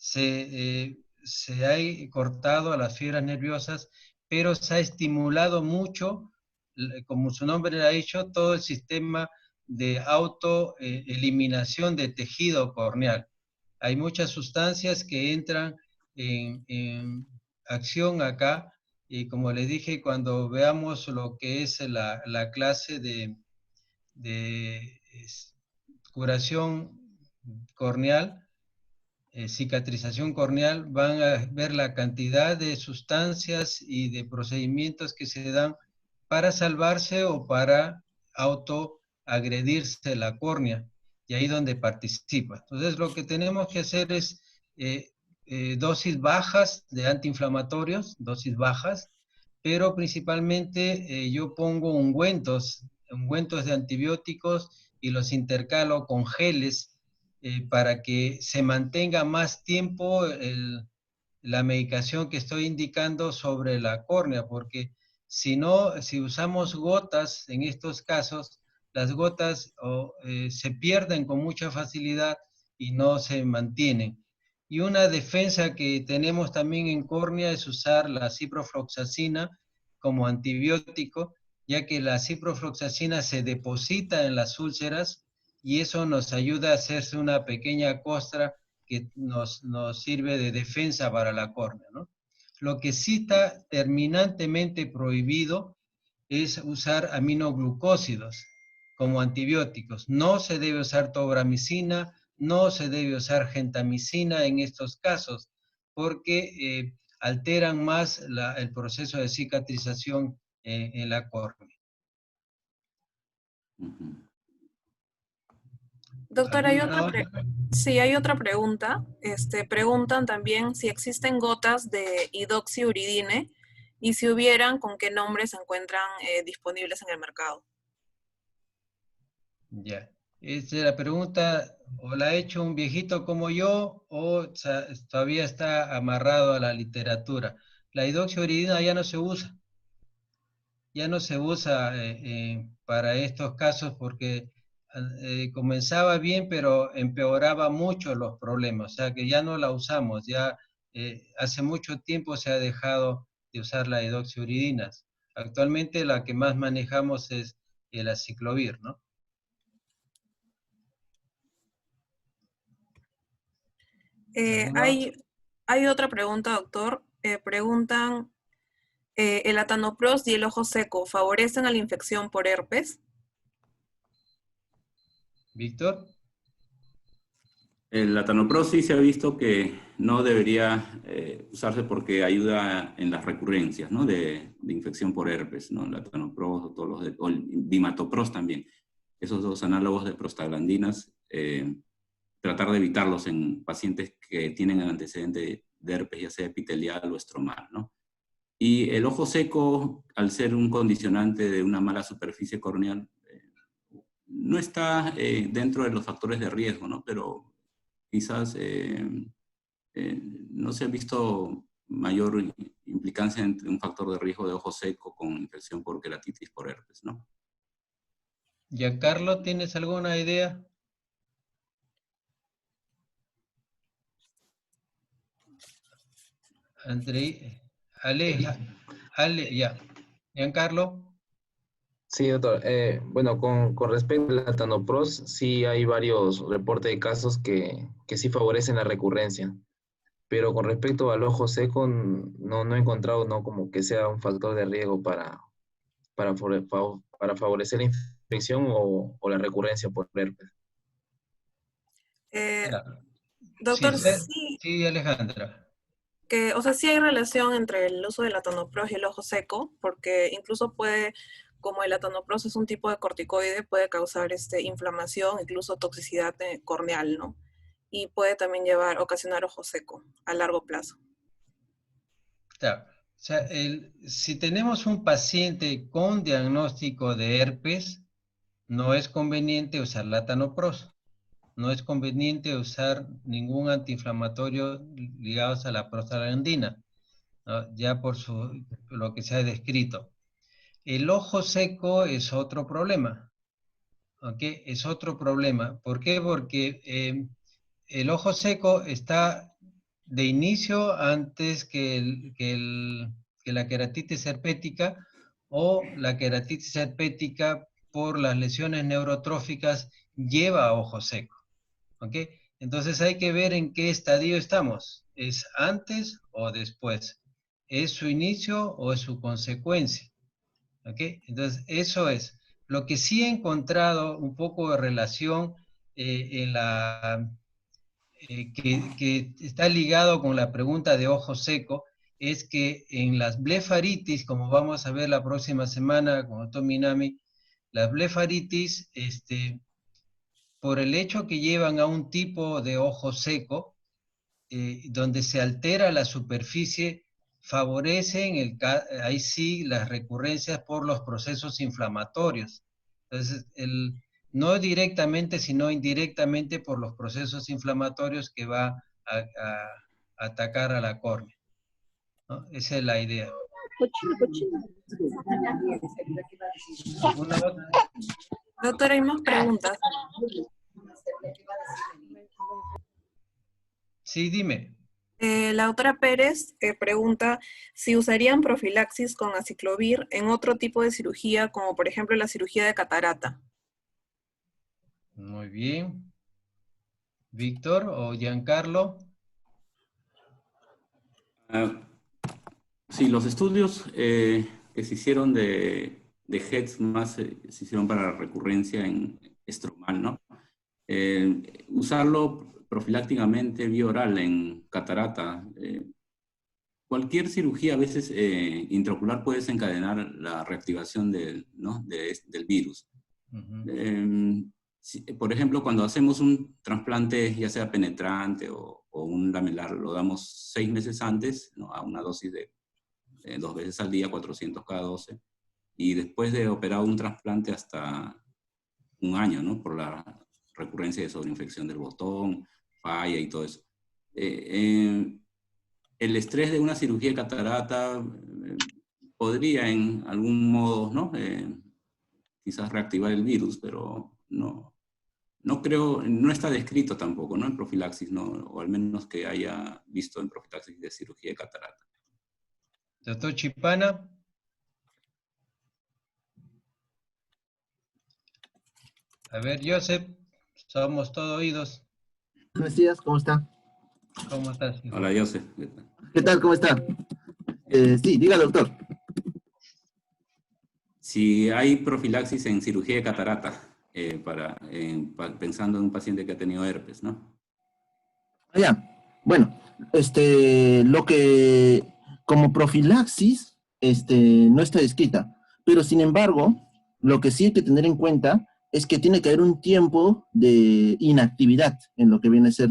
se ha cortado las fibras nerviosas, pero se ha estimulado mucho, como su nombre le ha dicho, todo el sistema de autoeliminación de tejido corneal. Hay muchas sustancias que entran en acción acá, y como les dije, cuando veamos lo que es la clase de curación corneal, cicatrización corneal, van a ver la cantidad de sustancias y de procedimientos que se dan para salvarse o para autoagredirse la córnea, y ahí donde participa. Entonces lo que tenemos que hacer es dosis bajas de antiinflamatorios, dosis bajas, pero principalmente yo pongo ungüentos de antibióticos y los intercalo con geles para que se mantenga más tiempo la medicación que estoy indicando sobre la córnea, porque si no, si usamos gotas en estos casos, las gotas se pierden con mucha facilidad y no se mantienen. Y una defensa que tenemos también en córnea es usar la ciprofloxacina como antibiótico, ya que la ciprofloxacina se deposita en las úlceras y eso nos ayuda a hacerse una pequeña costra que nos sirve de defensa para la córnea, ¿no? Lo que sí está terminantemente prohibido es usar aminoglucósidos como antibióticos. No se debe usar tobramicina, no se debe usar gentamicina en estos casos, porque alteran más el proceso de cicatrización en la córnea. Doctor, hay ¿Alguna otra? sí, hay otra pregunta. Preguntan también si existen gotas de hidroxiuridine y si hubieran, ¿con qué nombre se encuentran disponibles en el mercado? Ya. La pregunta o la ha hecho un viejito como yo o todavía está amarrado a la literatura. La hidroxiuridina ya no se usa. Ya no se usa para estos casos porque comenzaba bien, pero empeoraba mucho los problemas. O sea que ya no la usamos. Ya hace mucho tiempo se ha dejado de usar la hidroxiuridina. Actualmente la que más manejamos es el aciclovir, ¿no? ¿Alguna otra? Hay otra pregunta, doctor. Preguntan, ¿el latanoprost y el ojo seco favorecen a la infección por herpes? Víctor. El latanoprost sí se ha visto que no debería usarse porque ayuda en las recurrencias, ¿no? de infección por herpes, ¿no? El latanoprost o, todos o el bimatoprost también. Esos dos análogos de prostaglandinas, tratar de evitarlos en pacientes que tienen el antecedente de herpes, ya sea epitelial o estromal, ¿no? Y el ojo seco, al ser un condicionante de una mala superficie corneal, no está dentro de los factores de riesgo, ¿no? Pero quizás no se ha visto mayor implicancia entre un factor de riesgo de ojo seco con infección por queratitis por herpes, ¿no? Giancarlo, ¿tienes alguna idea? Andrei, Ale, ya. Giancarlo. Sí, doctor. Bueno, con respecto al latanoprost, sí hay varios reportes de casos que sí favorecen la recurrencia. Pero con respecto al ojo seco, no he encontrado no como que sea un factor de riesgo para favorecer la infección o la recurrencia por herpes. Ya. Doctor, Sí, Alejandra. o sea, sí hay relación entre el uso del latanoprost y el ojo seco, porque incluso como el latanoprost es un tipo de corticoide, puede causar inflamación, incluso toxicidad corneal, ¿no? Y puede también ocasionar ojo seco a largo plazo. Ya. O sea, si tenemos un paciente con diagnóstico de herpes, no es conveniente usar latanoprost. No es conveniente usar ningún antiinflamatorio ligados a la prostaglandina, ¿no? Ya por lo que se ha descrito. El ojo seco es otro problema, ¿ok? Es otro problema. ¿Por qué? Porque el ojo seco está de inicio antes que la queratitis herpética o la queratitis herpética por las lesiones neurotróficas lleva a ojo seco, ¿ok? Entonces hay que ver en qué estadio estamos. ¿Es antes o después? ¿Es su inicio o es su consecuencia? ¿Ok? Entonces, eso es. Lo que sí he encontrado un poco de relación que está ligado con la pregunta de ojo seco, es que en las blefaritis, como vamos a ver la próxima semana con Otto Minami, las blefaritis, por el hecho que llevan a un tipo de ojo seco, donde se altera la superficie, favorecen ahí sí las recurrencias por los procesos inflamatorios. Entonces, no directamente, sino indirectamente por los procesos inflamatorios que va a atacar a la córnea, ¿no? Esa es la idea. ¿Alguna otra? Doctor, hay más preguntas. Sí, dime. La doctora Pérez pregunta si usarían profilaxis con aciclovir en otro tipo de cirugía, como por ejemplo la cirugía de catarata. Muy bien. Víctor o Giancarlo. Sí, los estudios que se hicieron de HEDS más se hicieron para recurrencia en estromal, ¿no? Usarlo profilácticamente vía oral en catarata. Cualquier cirugía a veces intraocular puede desencadenar la reactivación del virus. Por ejemplo, cuando hacemos un trasplante, ya sea penetrante o un lamelar, lo damos 6 meses antes, ¿no? A una dosis de 2 veces al día, 400 cada 12, y después de operar un trasplante hasta un año, ¿no? Por la recurrencia de sobreinfección del botón, falla y todo eso. El estrés de una cirugía de catarata podría en algún modo, ¿no? Quizás reactivar el virus, pero no creo, no está descrito tampoco, ¿no? En profilaxis, ¿no? O al menos que haya visto en profilaxis de cirugía de catarata. Doctor Chipana. A ver, Joseph, somos todo oídos. Buenos días, ¿cómo está? ¿Cómo estás, hijo? Hola, Joseph. ¿Qué tal? ¿Cómo está? Sí, diga, doctor. Si hay profilaxis en cirugía de catarata, pensando en un paciente que ha tenido herpes, ¿no? Ya, bueno, lo que como profilaxis, no está descrita, pero sin embargo, lo que sí hay que tener en cuenta es que tiene que haber un tiempo de inactividad en lo que viene a ser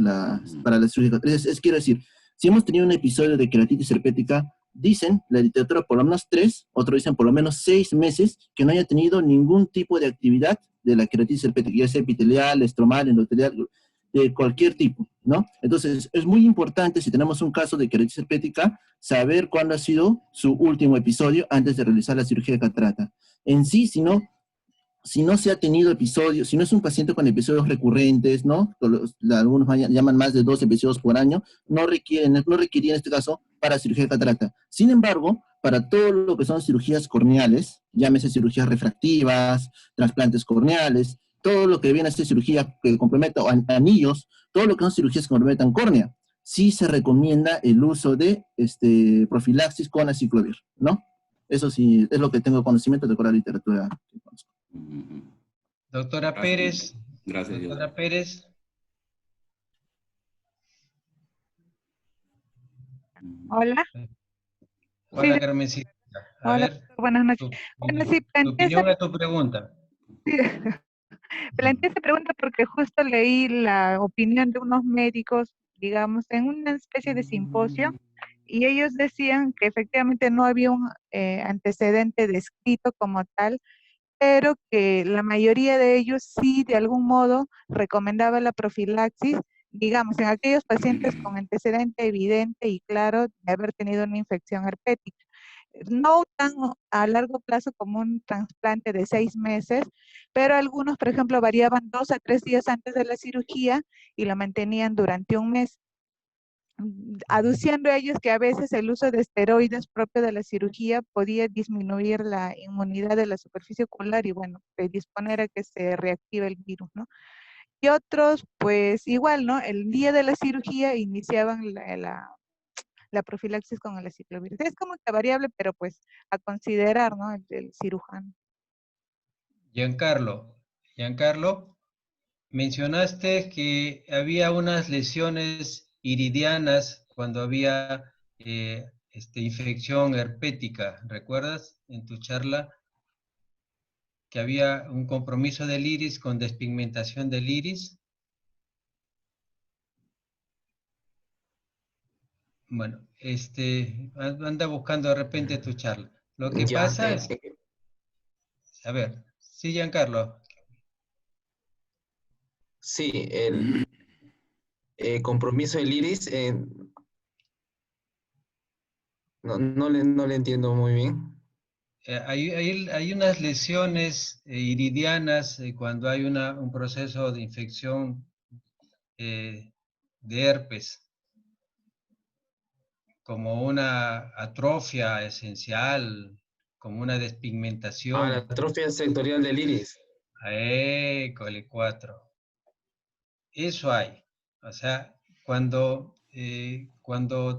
para la cirugía. Quiero decir, si hemos tenido un episodio de queratitis herpética, dicen, la literatura, por lo menos 3, otros dicen por lo menos 6 meses que no haya tenido ningún tipo de actividad de la queratitis herpética, ya sea epitelial, estromal, endotelial, de cualquier tipo, ¿no? Entonces, es muy importante, si tenemos un caso de queratitis herpética, saber cuándo ha sido su último episodio antes de realizar la cirugía de catarata. En sí, si no se ha tenido episodios, si no es un paciente con episodios recurrentes, ¿no? Algunos llaman más de 2 episodios por año, no requeriría en este caso para cirugía de catarata. Sin embargo, para todo lo que son cirugías corneales, llámese cirugías refractivas, trasplantes corneales, todo lo que viene a ser cirugía que comprometa anillos, todo lo que son cirugías que comprometan córnea, sí se recomienda el uso de profilaxis con aciclovir, ¿no? Eso sí, es lo que tengo conocimiento de la literatura que conozco. Doctora Gracias. Pérez. Gracias, Doctora Joseph. Pérez. Hola. Hola, Sí, Carmencita. A hola, ver, buenas noches. Bueno, sí, tu opinión a tu pregunta. planteé esa pregunta porque justo leí la opinión de unos médicos, digamos, en una especie de simposio, y ellos decían que efectivamente no había un antecedente descrito como tal, pero que la mayoría de ellos sí de algún modo recomendaba la profilaxis, digamos, en aquellos pacientes con antecedente evidente y claro de haber tenido una infección herpética. No tan a largo plazo como un trasplante de 6 meses, pero algunos, por ejemplo, variaban 2 a 3 días antes de la cirugía y lo mantenían durante un mes, aduciendo ellos que a veces el uso de esteroides propio de la cirugía podía disminuir la inmunidad de la superficie ocular y, bueno, predisponer a que se reactive el virus, ¿no? Y otros, pues igual, ¿no? El día de la cirugía iniciaban la profilaxis con el aciclovir. Es como que variable, pero pues a considerar, ¿no? El cirujano. Giancarlo, mencionaste que había unas lesiones iridianas cuando había infección herpética. ¿Recuerdas en tu charla que había un compromiso del iris con despigmentación del iris? Bueno, anda buscando de repente tu charla. Lo que Ya, pasa es, a ver, sí, Giancarlo. sí, el compromiso del iris, no le entiendo muy bien. Hay unas lesiones iridianas cuando hay un proceso de infección de herpes, como una atrofia esencial, como una Ah, la despigmentación. atrofia sectorial del iris. Cole 4. Eso hay. O sea, cuando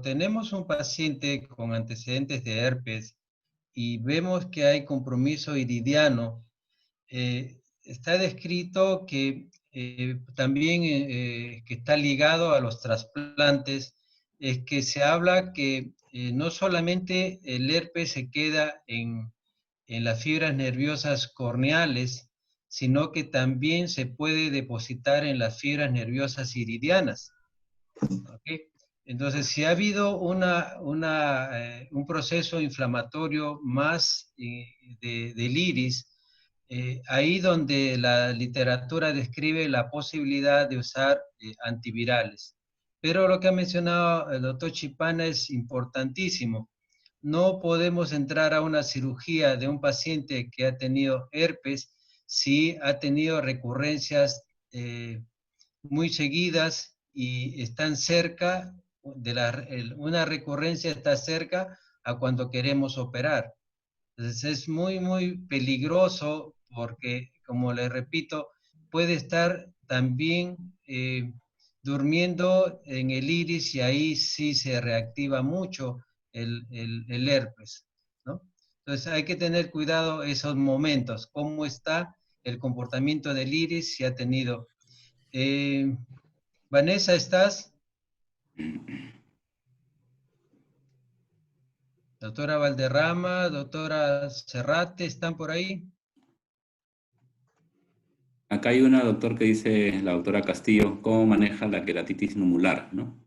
tenemos un paciente con antecedentes de herpes y vemos que hay compromiso iridiano, está descrito que también que está ligado a los trasplantes, es que se habla que no solamente el herpes se queda en las fibras nerviosas corneales, sino que también se puede depositar en las fibras nerviosas iridianas. ¿Okay? Entonces, si ha habido un proceso inflamatorio más del iris, ahí donde la literatura describe la posibilidad de usar antivirales. Pero lo que ha mencionado el doctor Chipana es importantísimo. No podemos entrar a una cirugía de un paciente que ha tenido herpes si ha tenido recurrencias muy seguidas y están cerca, una recurrencia está cerca a cuando queremos operar. Entonces es muy, muy peligroso porque, como le repito, puede estar también durmiendo en el iris y ahí sí se reactiva mucho el herpes, ¿no? Entonces hay que tener cuidado esos momentos, cómo está el comportamiento del iris, si ha tenido. Vanessa, ¿estás? Doctora Valderrama, doctora Serrate, ¿están por ahí? Acá hay una doctor que dice, la doctora Castillo, cómo maneja la queratitis numular, ¿no?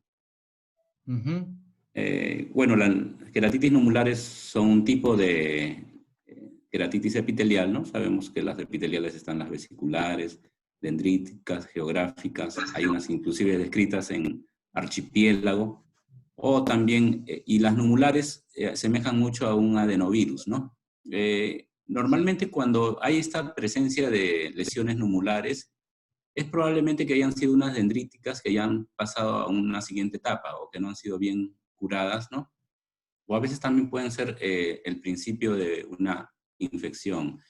Bueno, las queratitis numulares son un tipo de queratitis epitelial, ¿no? Sabemos que las epiteliales están las vesiculares, dendríticas, geográficas, hay unas inclusive descritas en archipiélago, o también, y las numulares asemejan mucho a un adenovirus, ¿no? Normalmente cuando hay esta presencia de lesiones numulares, es probablemente que hayan sido unas dendríticas que ya han pasado a una siguiente etapa o que no han sido bien curadas, ¿no? O a veces también pueden ser el principio de una infección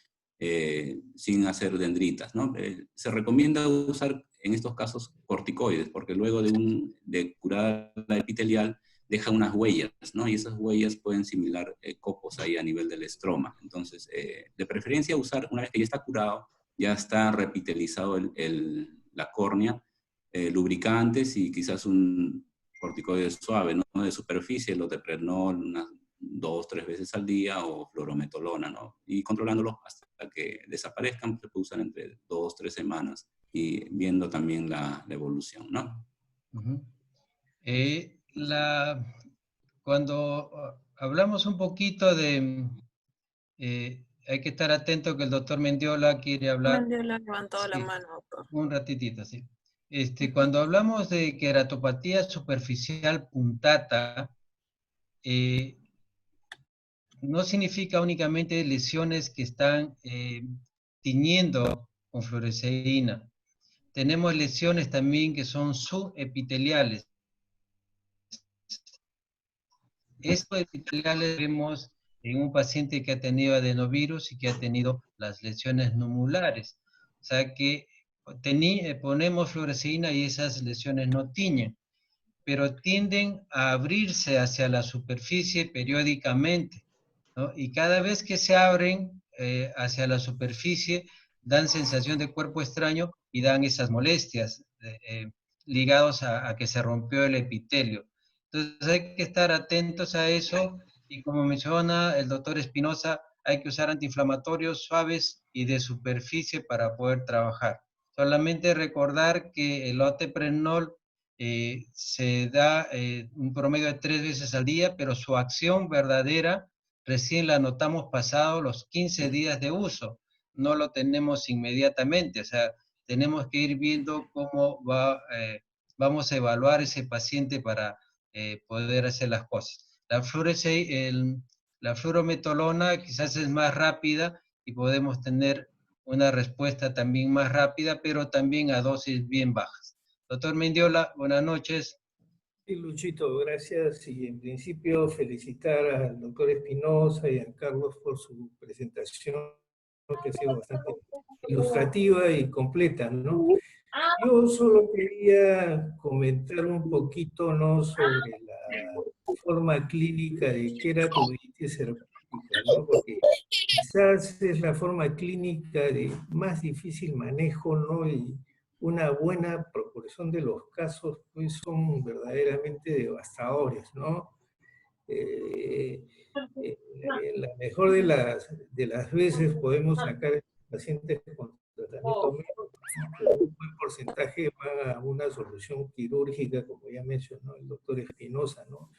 sin hacer dendritas, ¿no? Se recomienda usar en estos casos corticoides porque luego de curar la epitelial deja unas huellas, ¿no? Y esas huellas pueden simular copos ahí a nivel del estroma. Entonces, de preferencia usar, una vez que ya está curado, ya está repitelizado la córnea, lubricantes y quizás un corticoide suave, ¿no? De superficie, loteprednol, unas 2-3 veces al día, o fluorometolona, ¿no? Y controlándolo hasta que desaparezcan, se puede usar entre 2-3 semanas y viendo también la evolución, ¿no? Cuando hablamos un poquito de... hay que estar atento que el doctor Mendiola quiere hablar. Mendiola ha levantado la Sí, mano, doctor. un ratitito, sí. Cuando hablamos de queratopatía superficial puntata, no significa únicamente lesiones que están tiñendo con fluoresceína. Tenemos lesiones también que son subepiteliales. Estos epiteliales vemos en un paciente que ha tenido adenovirus y que ha tenido las lesiones numulares. O sea que ponemos fluoresceína y esas lesiones no tiñen, pero tienden a abrirse hacia la superficie periódicamente, ¿no? Y cada vez que se abren hacia la superficie, dan sensación de cuerpo extraño y dan esas molestias ligados a que se rompió el epitelio. Entonces hay que estar atentos a eso y como menciona el doctor Espinosa, hay que usar antiinflamatorios suaves y de superficie para poder trabajar. Solamente recordar que el loteprednol se da un promedio de 3 veces al día, pero su acción verdadera recién la notamos pasado los 15 días de uso. No lo tenemos inmediatamente, o sea, tenemos que ir viendo cómo vamos a evaluar ese paciente para poder hacer las cosas. La fluorometolona quizás es más rápida y podemos tener una respuesta también más rápida, pero también a dosis bien bajas. Doctor Mendiola, buenas noches. Sí, Luchito, gracias. Y en principio felicitar al doctor Espinosa y a Carlos por su presentación, que ha sido bastante ilustrativa y completa, ¿no? Yo solo quería comentar un poquito, ¿no?, sobre la forma clínica de queratoiditis herpética, ¿no? Porque quizás es la forma clínica de más difícil manejo, ¿no? Y una buena proporción de los casos pues, son verdaderamente devastadores, ¿no? En la mejor de las veces podemos sacar pacientes con tratamiento médico, pero un buen porcentaje va a una solución quirúrgica, como ya mencionó el doctor Espinosa, ¿no?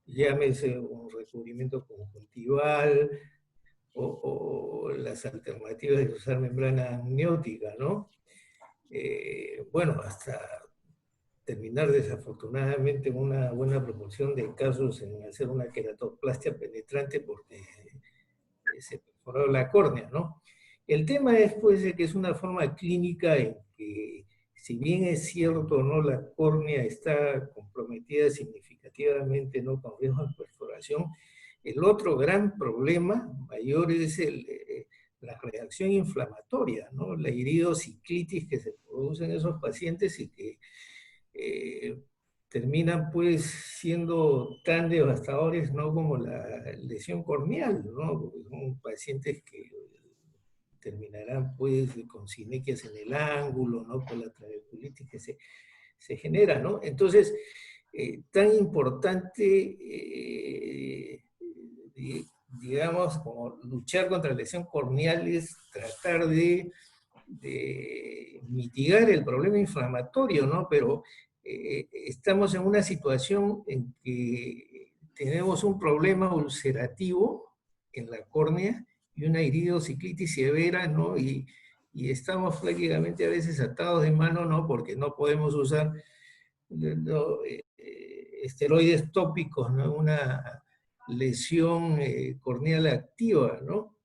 Llámese un recubrimiento conjuntival o las alternativas de usar membrana amniótica, ¿no? Bueno, hasta terminar desafortunadamente una buena proporción de casos en hacer una queratoplastia penetrante porque se perforó la córnea, ¿no? El tema es, pues, que es una forma clínica en que, si bien es cierto, ¿no?, la córnea está comprometida significativamente, ¿no?, con riesgo de perforación, el otro gran problema mayor es la reacción inflamatoria, ¿no?, la iridociclitis que se produce en esos pacientes y que terminan pues siendo tan devastadores, ¿no?, como la lesión corneal, ¿no? Porque son pacientes que terminarán pues con sinequias en el ángulo, ¿no?, por la trabeculitis que se genera, ¿no? Entonces, tan importante, digamos, como luchar contra la lesión corneal es tratar de mitigar el problema inflamatorio, ¿no? Pero estamos en una situación en que tenemos un problema ulcerativo en la córnea y una iridociclitis severa, ¿no? Y estamos prácticamente a veces atados de mano, ¿no? Porque no podemos usar esteroides tópicos, ¿no? Una lesión corneal activa, ¿no?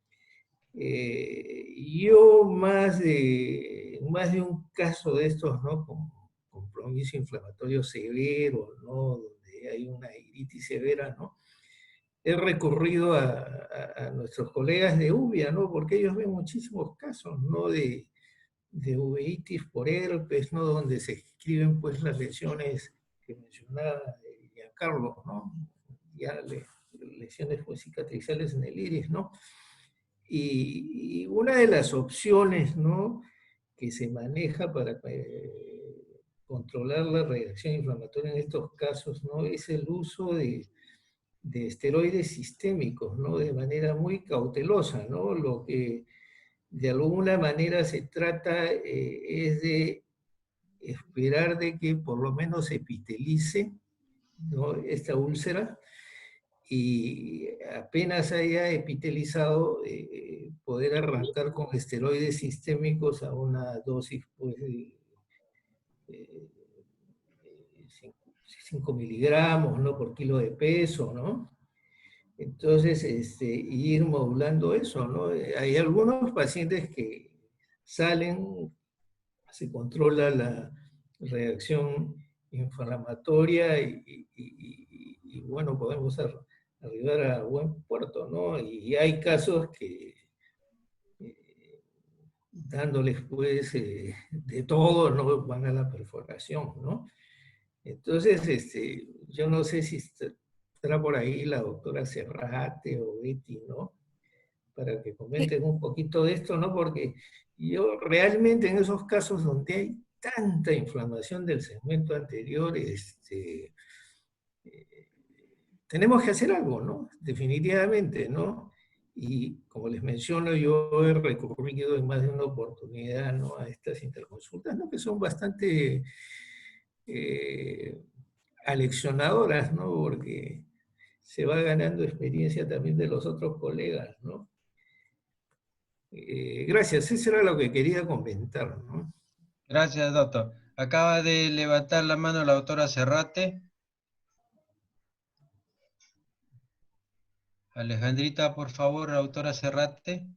Yo más de un caso de estos, ¿no?, con compromiso inflamatorio severo, ¿no?, donde hay una iritis severa, ¿no?, he recurrido a nuestros colegas de UVIA, ¿no?, porque ellos ven muchísimos casos, ¿no?, de uveitis por herpes, ¿no?, donde se escriben pues las lesiones que mencionaba Giancarlo, ¿no?, ya lesiones pues cicatrizales en el iris, ¿no? Y una de las opciones, ¿no?, que se maneja para controlar la reacción inflamatoria en estos casos, ¿no?, es el uso de esteroides sistémicos, ¿no?, de manera muy cautelosa, ¿no? Lo que de alguna manera se trata es de esperar de que por lo menos se epitelice, ¿no?, esta úlcera, y apenas haya epitelizado, poder arrancar con esteroides sistémicos a una dosis pues, de 5 miligramos, ¿no?, por kilo de peso, ¿no? Entonces, ir modulando eso, ¿no? Hay algunos pacientes que salen, se controla la reacción inflamatoria y bueno, podemos arribar a buen puerto, ¿no? Y hay casos que dándoles pues de todo, ¿no?, van a la perforación, ¿no? Entonces, yo no sé si estará por ahí la doctora Serrate o Betty, ¿no?, para que comenten un poquito de esto, ¿no? Porque yo realmente en esos casos donde hay tanta inflamación del segmento anterior, tenemos que hacer algo, ¿no? Definitivamente, ¿no? Y como les menciono, yo he recurrido en más de una oportunidad, ¿no?, a estas interconsultas, ¿no?, que son bastante aleccionadoras, ¿no?, porque se va ganando experiencia también de los otros colegas, ¿no? Gracias, eso era lo que quería comentar, ¿no? Gracias, doctor. Acaba de levantar la mano la doctora Serrate. Alejandrita, por favor, la doctora Serrate.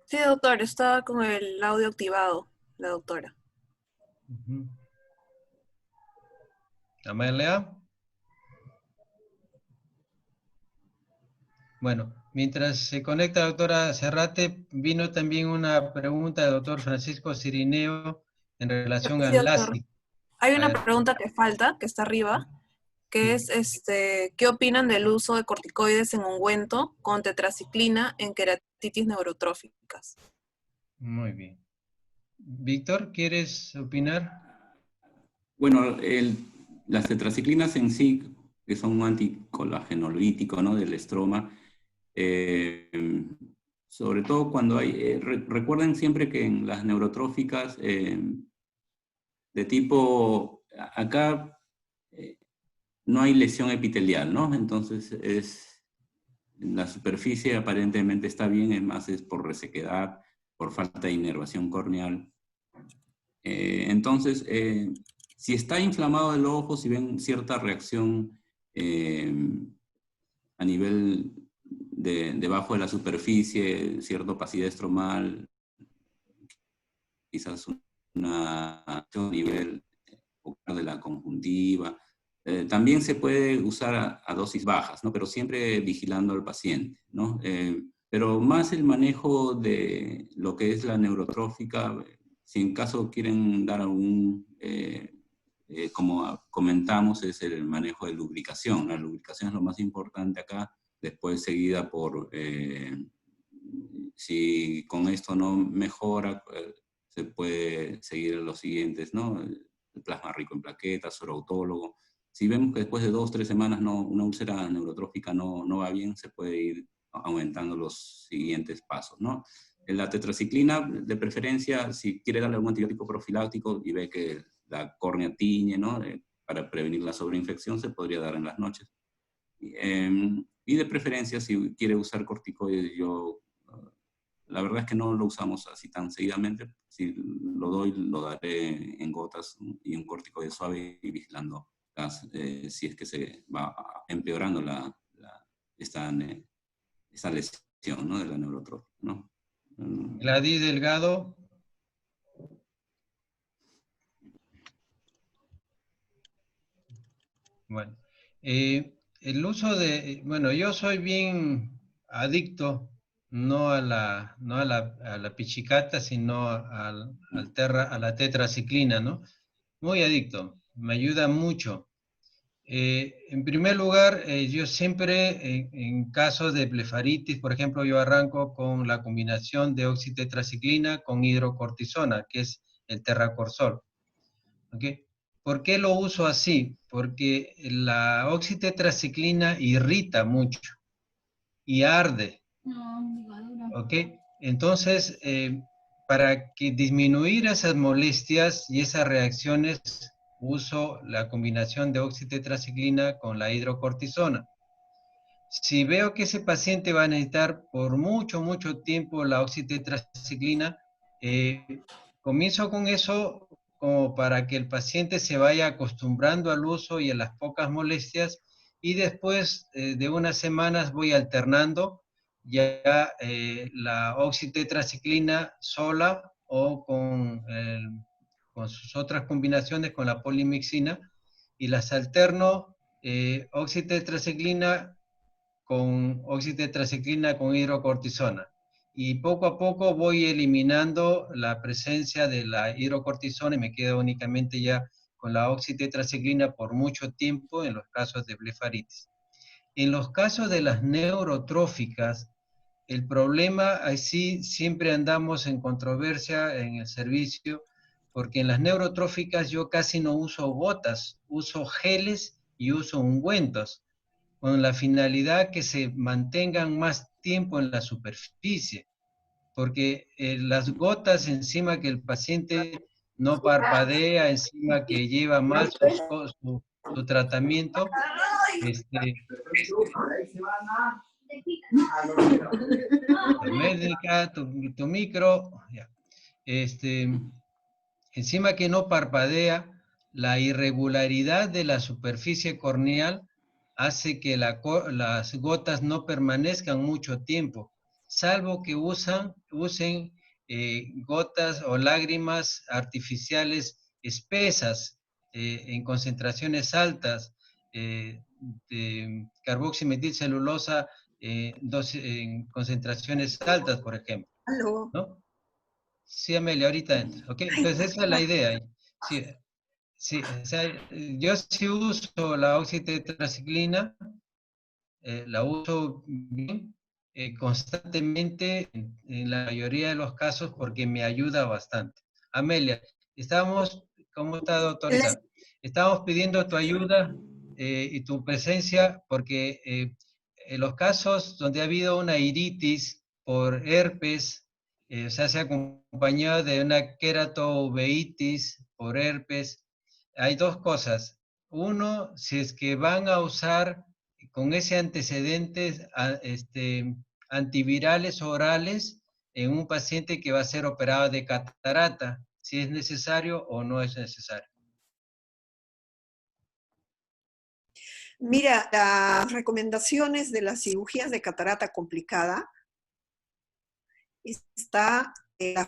Sí, doctor, está con el audio activado, la doctora. Amelia. Bueno, mientras se conecta la doctora Serrate, vino también una pregunta del doctor Francisco Cirineo en relación Sí, al doctor. LASIK. Hay A una ver. pregunta que falta, que está arriba, que es, ¿qué opinan del uso de corticoides en ungüento con tetraciclina en queratitis neurotróficas? Muy bien. Víctor, ¿quieres opinar? Bueno, las tetraciclinas en sí, que son un anticolagenolítico, ¿no?, del estroma, sobre todo cuando hay, recuerden siempre que en las neurotróficas de tipo, acá no hay lesión epitelial, ¿no? Entonces la superficie aparentemente está bien, es más es por resequedad, por falta de inervación corneal. Entonces, si está inflamado el ojo, si ven cierta reacción a nivel debajo de la superficie, cierta opacidad estromal, quizás una acción a nivel de la conjuntiva, también se puede usar a dosis bajas, ¿no? Pero siempre vigilando al paciente, ¿no? Pero más el manejo de lo que es la neurotrófica, si en caso quieren dar algún, como comentamos, es el manejo de lubricación. La lubricación es lo más importante acá, después seguida por, si con esto no mejora, se puede seguir los siguientes, ¿no? El plasma rico en plaquetas, suero-autólogo. Si vemos que después de 2 o 3 semanas una úlcera neurotrófica no va bien, se puede ir aumentando los siguientes pasos, ¿no? En la tetraciclina, de preferencia, si quiere darle algún antibiótico profiláctico y ve que la córnea tiñe, ¿no?, para prevenir la sobreinfección, se podría dar en las noches. Y de preferencia, si quiere usar corticoides, la verdad es que no lo usamos así tan seguidamente. Si lo doy, lo daré en gotas y un corticoide suave y vigilando si es que se va empeorando esta lesión, ¿no?, de la neurotrófica, ¿no? Gladys Delgado. Bueno, el uso de, bueno, yo soy bien adicto, no a la pichicata, sino a la tetraciclina, ¿no? Muy adicto, me ayuda mucho. En primer lugar, yo siempre, en casos de blefaritis, por ejemplo, yo arranco con la combinación de oxitetraciclina con hidrocortisona, que es el terracorsol. ¿Ok? ¿Por qué lo uso así? Porque la oxitetraciclina irrita mucho y arde. ¿Ok? Entonces, para que disminuir esas molestias y esas reacciones, uso la combinación de oxitetraciclina con la hidrocortisona. Si veo que ese paciente va a necesitar por mucho, mucho tiempo la oxitetraciclina, comienzo con eso como para que el paciente se vaya acostumbrando al uso y a las pocas molestias, y después de unas semanas voy alternando ya la oxitetraciclina sola o con sus otras combinaciones con la polimixina, y las alterno oxitetraciclina con oxitetraciclina con hidrocortisona. Y poco a poco voy eliminando la presencia de la hidrocortisona y me quedo únicamente ya con la oxitetraciclina por mucho tiempo en los casos de blefaritis. En los casos de las neurotróficas, el problema, así siempre andamos en controversia en el servicio, porque en las neurotróficas yo casi no uso gotas, uso geles y uso ungüentos, con la finalidad que se mantengan más tiempo en la superficie, porque las gotas, encima que el paciente no parpadea, encima que lleva mal su tratamiento, médica, tu micro, ya. Encima que no parpadea, la irregularidad de la superficie corneal hace que las gotas no permanezcan mucho tiempo, salvo que usen gotas o lágrimas artificiales espesas en concentraciones altas de carboximetilcelulosa en concentraciones altas, por ejemplo, ¿no? Sí, Amelia, ahorita entro, ¿ok? Entonces esa es la idea. Sí, sí, o sea, yo sí uso la oxitetraciclina, la uso bien, constantemente en la mayoría de los casos porque me ayuda bastante. Amelia, ¿cómo está, doctorita? Estamos pidiendo tu ayuda y tu presencia porque en los casos donde ha habido una iritis por herpes, o sea, se ha acompañado de una queratoveitis por herpes, hay dos cosas. Uno, si es que van a usar con ese antecedente antivirales orales en un paciente que va a ser operado de catarata, si es necesario o no es necesario. Mira, las recomendaciones de las cirugías de catarata complicada está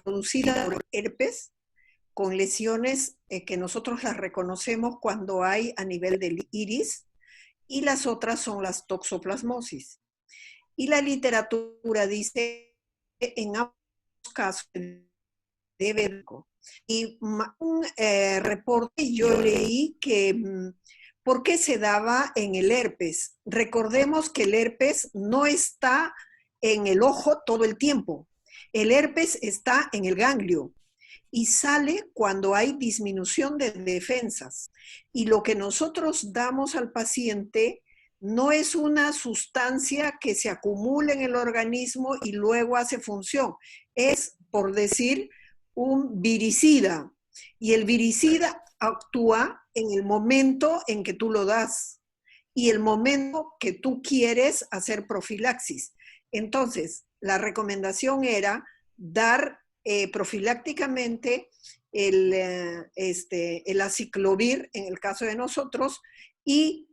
producida por herpes con lesiones que nosotros las reconocemos cuando hay a nivel del iris, y las otras son las toxoplasmosis. Y la literatura dice que en ambos casos debe. Y un reporte yo leí que ¿por qué se daba en el herpes? Recordemos que el herpes no está en el ojo todo el tiempo. El herpes está en el ganglio y sale cuando hay disminución de defensas. Y lo que nosotros damos al paciente no es una sustancia que se acumula en el organismo y luego hace función. Es, por decir, un viricida. Y el viricida actúa en el momento en que tú lo das y el momento que tú quieres hacer profilaxis. Entonces, la recomendación era dar profilácticamente el aciclovir, en el caso de nosotros, y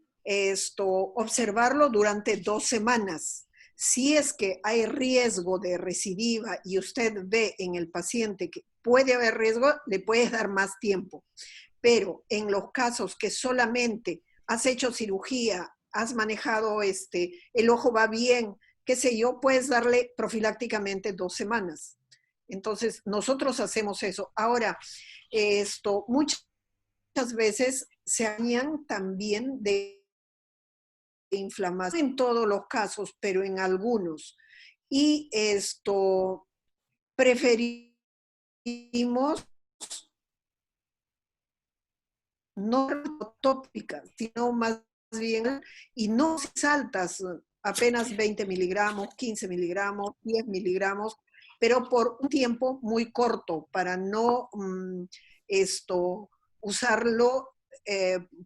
observarlo durante 2 semanas. Si es que hay riesgo de recidiva y usted ve en el paciente que puede haber riesgo, le puedes dar más tiempo. Pero en los casos que solamente has hecho cirugía, has manejado el ojo va bien, qué sé yo, puedes darle profilácticamente 2 semanas. Entonces, nosotros hacemos eso. Ahora, muchas veces se harían también de inflamación, en todos los casos, pero en algunos. Y preferimos no tópicas, sino más bien, y no altas, apenas 20 miligramos, 15 miligramos, 10 miligramos, pero por un tiempo muy corto, para no usarlo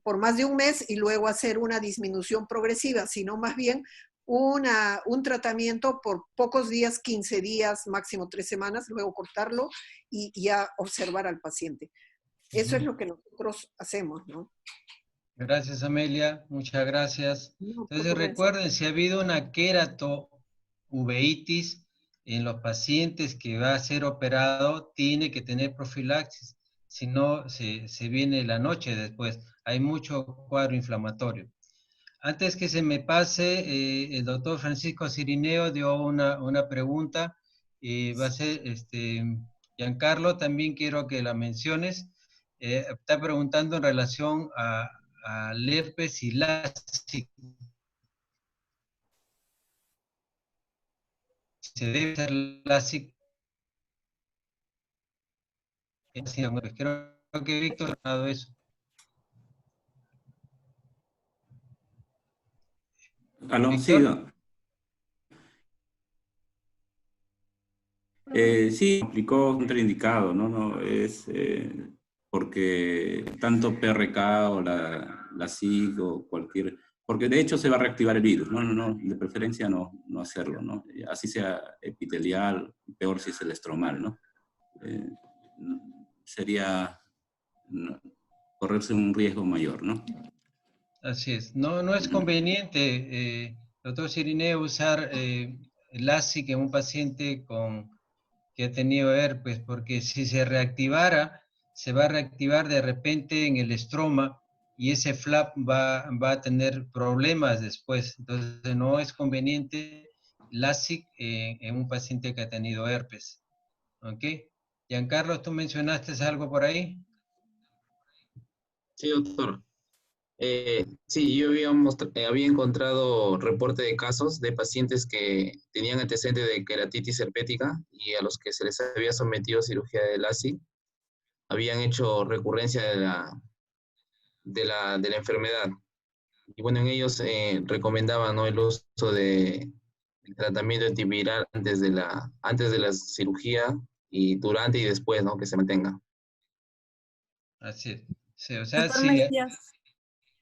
por más de un mes y luego hacer una disminución progresiva, sino más bien un tratamiento por pocos días, 15 días, máximo 3 semanas, luego cortarlo y ya observar al paciente. Eso es lo que nosotros hacemos, ¿no? Gracias, Amelia. Muchas gracias. Entonces, recuerden, si ha habido una queratoveitis en los pacientes que va a ser operado, tiene que tener profilaxis. Si no, se viene la noche después. Hay mucho cuadro inflamatorio. Antes que se me pase, el doctor Francisco Cirineo dio una pregunta. Va a ser, Giancarlo, también quiero que la menciones. Está preguntando en relación al herpes y LASIK. ¿Se debe hacer LASIK? Creo que Víctor ha dado eso. ¿Aló? Sí, sí, aplicó contraindicado, ¿no? Es porque tanto PRK o la SIG o cualquier... Porque de hecho se va a reactivar el virus, no, de preferencia no hacerlo, ¿no? Así sea epitelial, peor si es el estromal, ¿no? Sería correrse un riesgo mayor, ¿no? Así es. No es conveniente, doctor Cirineo, usar LASIK en un paciente que ha tenido herpes, porque si se reactivara, se va a reactivar de repente en el estroma y ese flap va a tener problemas después. Entonces no es conveniente LASIK en un paciente que ha tenido herpes. ¿Ok? Giancarlo, ¿tú mencionaste algo por ahí? Sí, doctor. Sí, yo había encontrado reporte de casos de pacientes que tenían antecedentes de queratitis herpética y a los que se les había sometido a cirugía de LASIK. habían hecho recurrencia de la enfermedad. Y bueno, en ellos recomendaban, ¿no?, el uso de el tratamiento antiviral antes de la cirugía y durante y después, ¿no?, que se mantenga. Así es. Sí, o sea, Doctor sí, Mesías,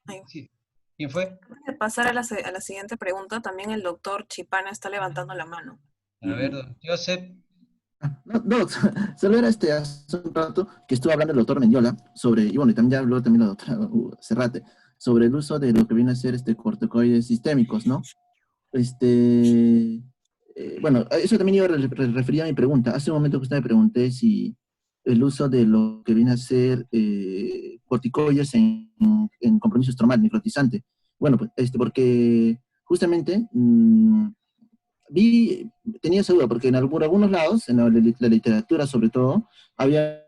ay, sí. ¿Quién fue? antes de pasar a la siguiente pregunta, también el doctor Chipana está levantando la mano. A ver, Joseph. No, no, solo era hace un rato que estuvo hablando el doctor Mendiola sobre, y bueno, y también ya habló también la doctora Cerrate, sobre el uso de lo que viene a ser corticoides sistémicos, ¿no? Bueno, a eso también iba a referir a mi pregunta. Hace un momento que usted me pregunté si el uso de lo que viene a ser corticoides en compromiso estromal, necrotizante. Bueno, pues, porque justamente tenía esa duda, porque por algunos lados, en la literatura sobre todo, había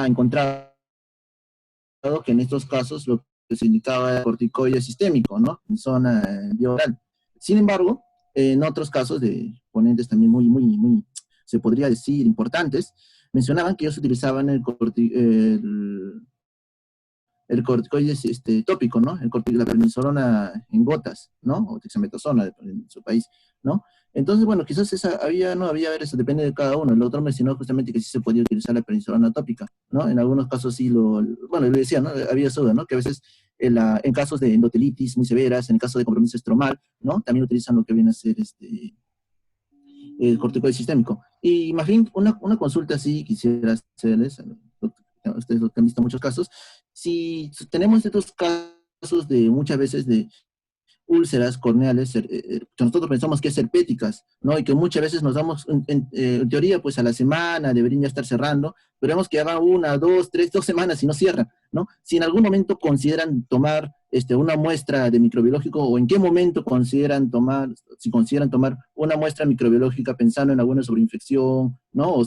encontrado que en estos casos lo que se indicaba era corticoide sistémico, ¿no? En zona vía oral. Sin embargo, en otros casos de ponentes también muy, se podría decir, importantes, mencionaban que ellos utilizaban el corticoide tópico, ¿no? La prednisolona en gotas, ¿no? O dexametasona en su país, ¿no? Entonces, bueno, quizás no había ver eso, depende de cada uno. El otro mencionó justamente que sí se podía utilizar la prednisolona tópica, ¿no? En algunos casos sí bueno, le decía, ¿no? Había esa duda, ¿no? Que a veces en casos de endotelitis muy severas, en el caso de compromiso estromal, ¿no? También utilizan lo que viene a ser el corticoide sistémico. Y más bien, una consulta así quisiera hacerles, ustedes que han visto muchos casos, si tenemos estos casos de muchas veces de úlceras corneales, que nosotros pensamos que es herpéticas, ¿no? Y que muchas veces nos damos, en teoría, pues a la semana deberían ya estar cerrando, pero vemos que ya va 1, 2, 3, 2 semanas y no cierran, ¿no? Si en algún momento consideran tomar una muestra de microbiológico, o en qué momento si consideran tomar una muestra microbiológica pensando en alguna sobreinfección, ¿no? O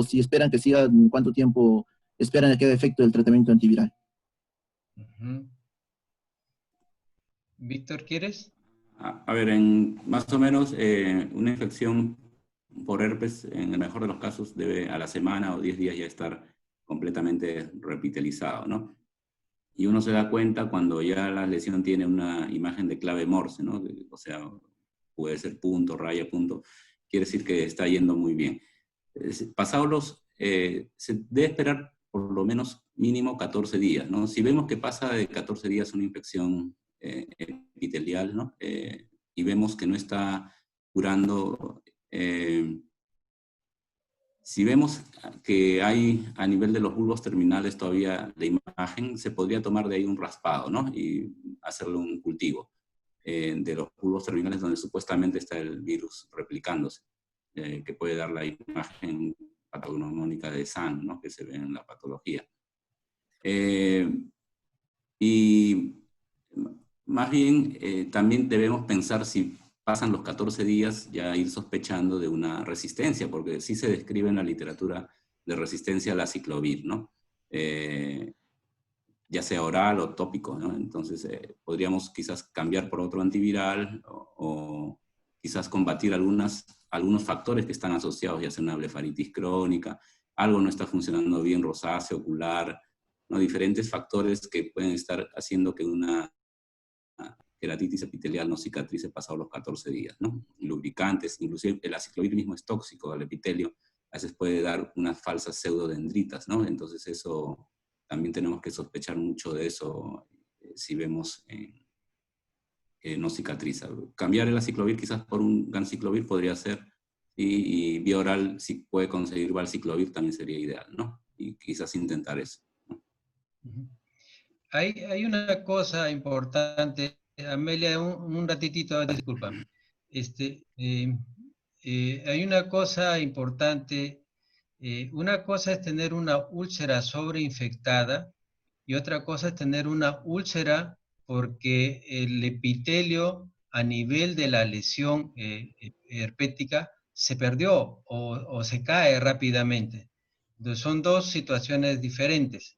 si esperan que siga, ¿cuánto tiempo esperan a que haga efecto el tratamiento antiviral? Víctor, ¿quieres? A ver, más o menos una infección por herpes, en el mejor de los casos, debe a la semana o 10 días ya estar completamente repitelizado, ¿no? Y uno se da cuenta cuando ya la lesión tiene una imagen de clave Morse, ¿no? O sea, puede ser punto, raya, punto. Quiere decir que está yendo muy bien. Pasados se debe esperar por lo menos mínimo 14 días, ¿no? Si vemos que pasa de 14 días una infección epitelial, ¿no? Y vemos que no está curando, si vemos que hay a nivel de los bulbos terminales todavía la imagen, se podría tomar de ahí un raspado, ¿no? Y hacerle un cultivo de los bulbos terminales donde supuestamente está el virus replicándose, que puede dar la imagen patognomónica de SAN, ¿no?, que se ve en la patología. Y más bien también debemos pensar, si pasan los 14 días, ya ir sospechando de una resistencia, porque sí se describe en la literatura de resistencia a la aciclovir, ¿no? Ya sea oral o tópico, ¿no? Entonces podríamos quizás cambiar por otro antiviral o quizás combatir algunos factores que están asociados, ya sea una blefaritis crónica, algo no está funcionando bien, rosácea, ocular, ¿no? Diferentes factores que pueden estar haciendo que una queratitis epitelial no cicatrice pasados los 14 días, ¿no? Lubricantes, inclusive el aciclovir mismo es tóxico al epitelio, a veces puede dar unas falsas pseudodendritas, ¿no? Entonces eso también tenemos que sospechar mucho de eso si vemos que no cicatriza. Cambiar el aciclovir quizás por un ganciclovir podría ser, y vía oral, si puede conseguir valciclovir también sería ideal, ¿no? Y quizás intentar eso, ¿no? Hay una cosa importante, Amelia, un ratitito, discúlpame. Hay una cosa importante. Una cosa es tener una úlcera sobreinfectada y otra cosa es tener una úlcera porque el epitelio a nivel de la lesión herpética se perdió o se cae rápidamente. Entonces son dos situaciones diferentes.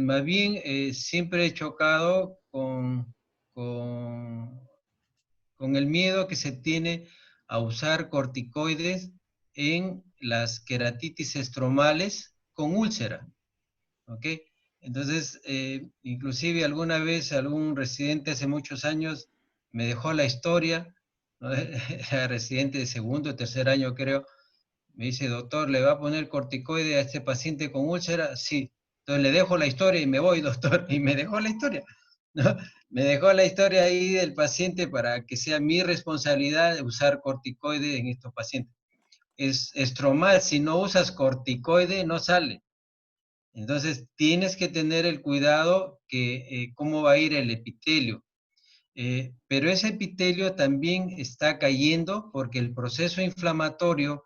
Más bien, siempre he chocado con el miedo que se tiene a usar corticoides en las queratitis estromales con úlcera, ¿ok? Entonces, inclusive alguna vez algún residente hace muchos años me dejó la historia, ¿no? Era residente de segundo o tercer año creo, me dice, doctor, ¿le va a poner corticoide a este paciente con úlcera? Sí. Entonces le dejo la historia y me voy, doctor, y me dejó la historia, ¿no? Me dejó la historia ahí del paciente para que sea mi responsabilidad usar corticoide en estos pacientes. Es estromal, si no usas corticoide no sale. Entonces tienes que tener el cuidado que cómo va a ir el epitelio. Pero ese epitelio también está cayendo porque el proceso inflamatorio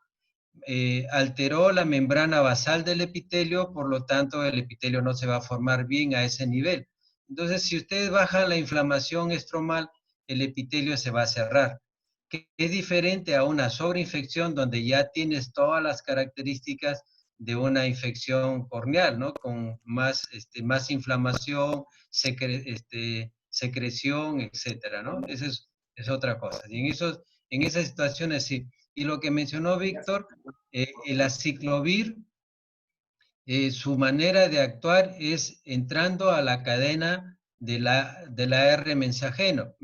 alteró la membrana basal del epitelio, por lo tanto el epitelio no se va a formar bien a ese nivel. Entonces, si ustedes bajan la inflamación estromal, el epitelio se va a cerrar, que es diferente a una sobreinfección donde ya tienes todas las características de una infección corneal, ¿no? Con más, más inflamación, secreción, etcétera, ¿no? Esa es otra cosa. Y en esas situaciones sí. Y lo que mencionó Víctor, el aciclovir, su manera de actuar es entrando a la cadena de la R mensajero,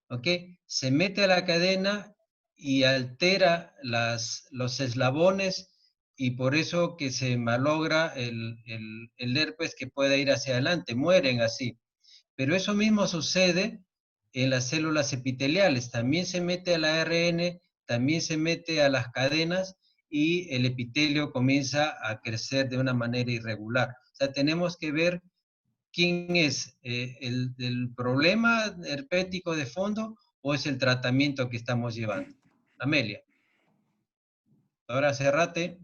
¿ok? Se mete a la cadena y altera los eslabones y por eso que se malogra el herpes que pueda ir hacia adelante, mueren así. Pero eso mismo sucede en las células epiteliales, también se mete al ARN, también se mete a las cadenas y el epitelio comienza a crecer de una manera irregular. O sea, tenemos que ver quién es el problema herpético de fondo o es el tratamiento que estamos llevando. Amelia. Ahora cerrate.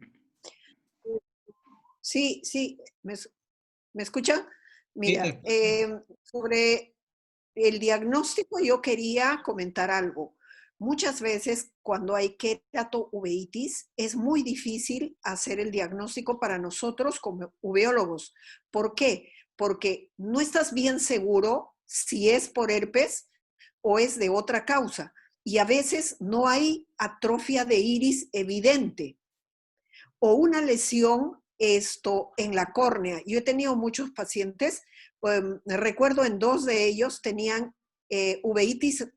Sí, sí, ¿me escucha? Mira, Sí, sobre el diagnóstico yo quería comentar algo. Muchas veces cuando hay queratouveitis es muy difícil hacer el diagnóstico para nosotros como uveólogos. ¿Por qué? Porque no estás bien seguro si es por herpes o es de otra causa. Y a veces no hay atrofia de iris evidente o una lesión en la córnea. Yo he tenido muchos pacientes, recuerdo en 2 de ellos tenían uveitis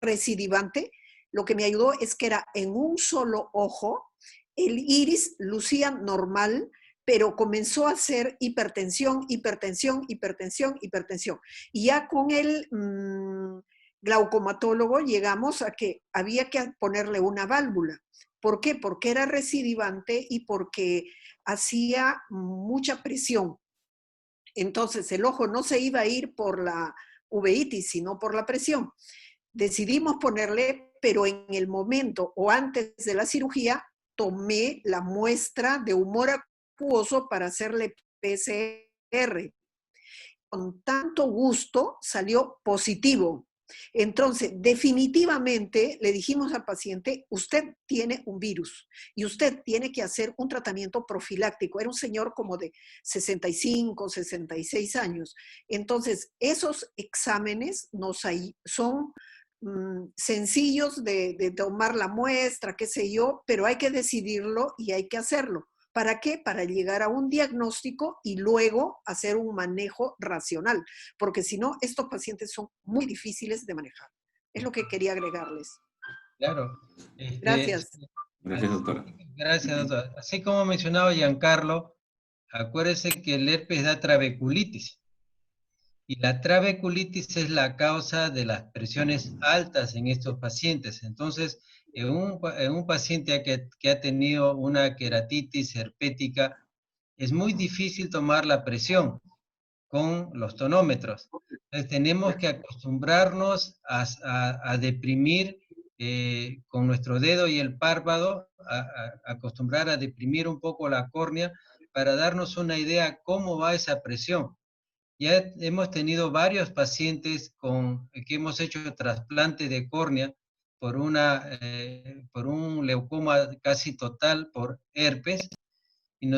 recidivante. Lo que me ayudó es que era en un solo ojo, el iris lucía normal, pero comenzó a hacer hipertensión. Y ya con el glaucomatólogo llegamos a que había que ponerle una válvula. ¿Por qué? Porque era recidivante y porque hacía mucha presión. Entonces el ojo no se iba a ir por la uveitis, sino por la presión. Decidimos ponerle, pero en el momento o antes de la cirugía, tomé la muestra de humor acuoso para hacerle PCR. Con tanto gusto salió positivo. Entonces, definitivamente le dijimos al paciente, usted tiene un virus y usted tiene que hacer un tratamiento profiláctico. Era un señor como de 65, 66 años. Entonces, esos exámenes son sencillos de tomar la muestra, qué sé yo, pero hay que decidirlo y hay que hacerlo. ¿Para qué? Para llegar a un diagnóstico y luego hacer un manejo racional, porque si no, estos pacientes son muy difíciles de manejar. Es lo que quería agregarles. claro. Gracias. Gracias, doctora. Gracias, doctora. Así como mencionaba Giancarlo, acuérdese que el herpes da trabeculitis. Y la trabeculitis es la causa de las presiones altas en estos pacientes. Entonces, en un paciente que ha tenido una queratitis herpética, es muy difícil tomar la presión con los tonómetros. Entonces, tenemos que acostumbrarnos a deprimir con nuestro dedo y el párpado, acostumbrar a deprimir un poco la córnea para darnos una idea cómo va esa presión. Ya hemos tenido varios pacientes que hemos hecho trasplante de córnea por un leucoma casi total por herpes, y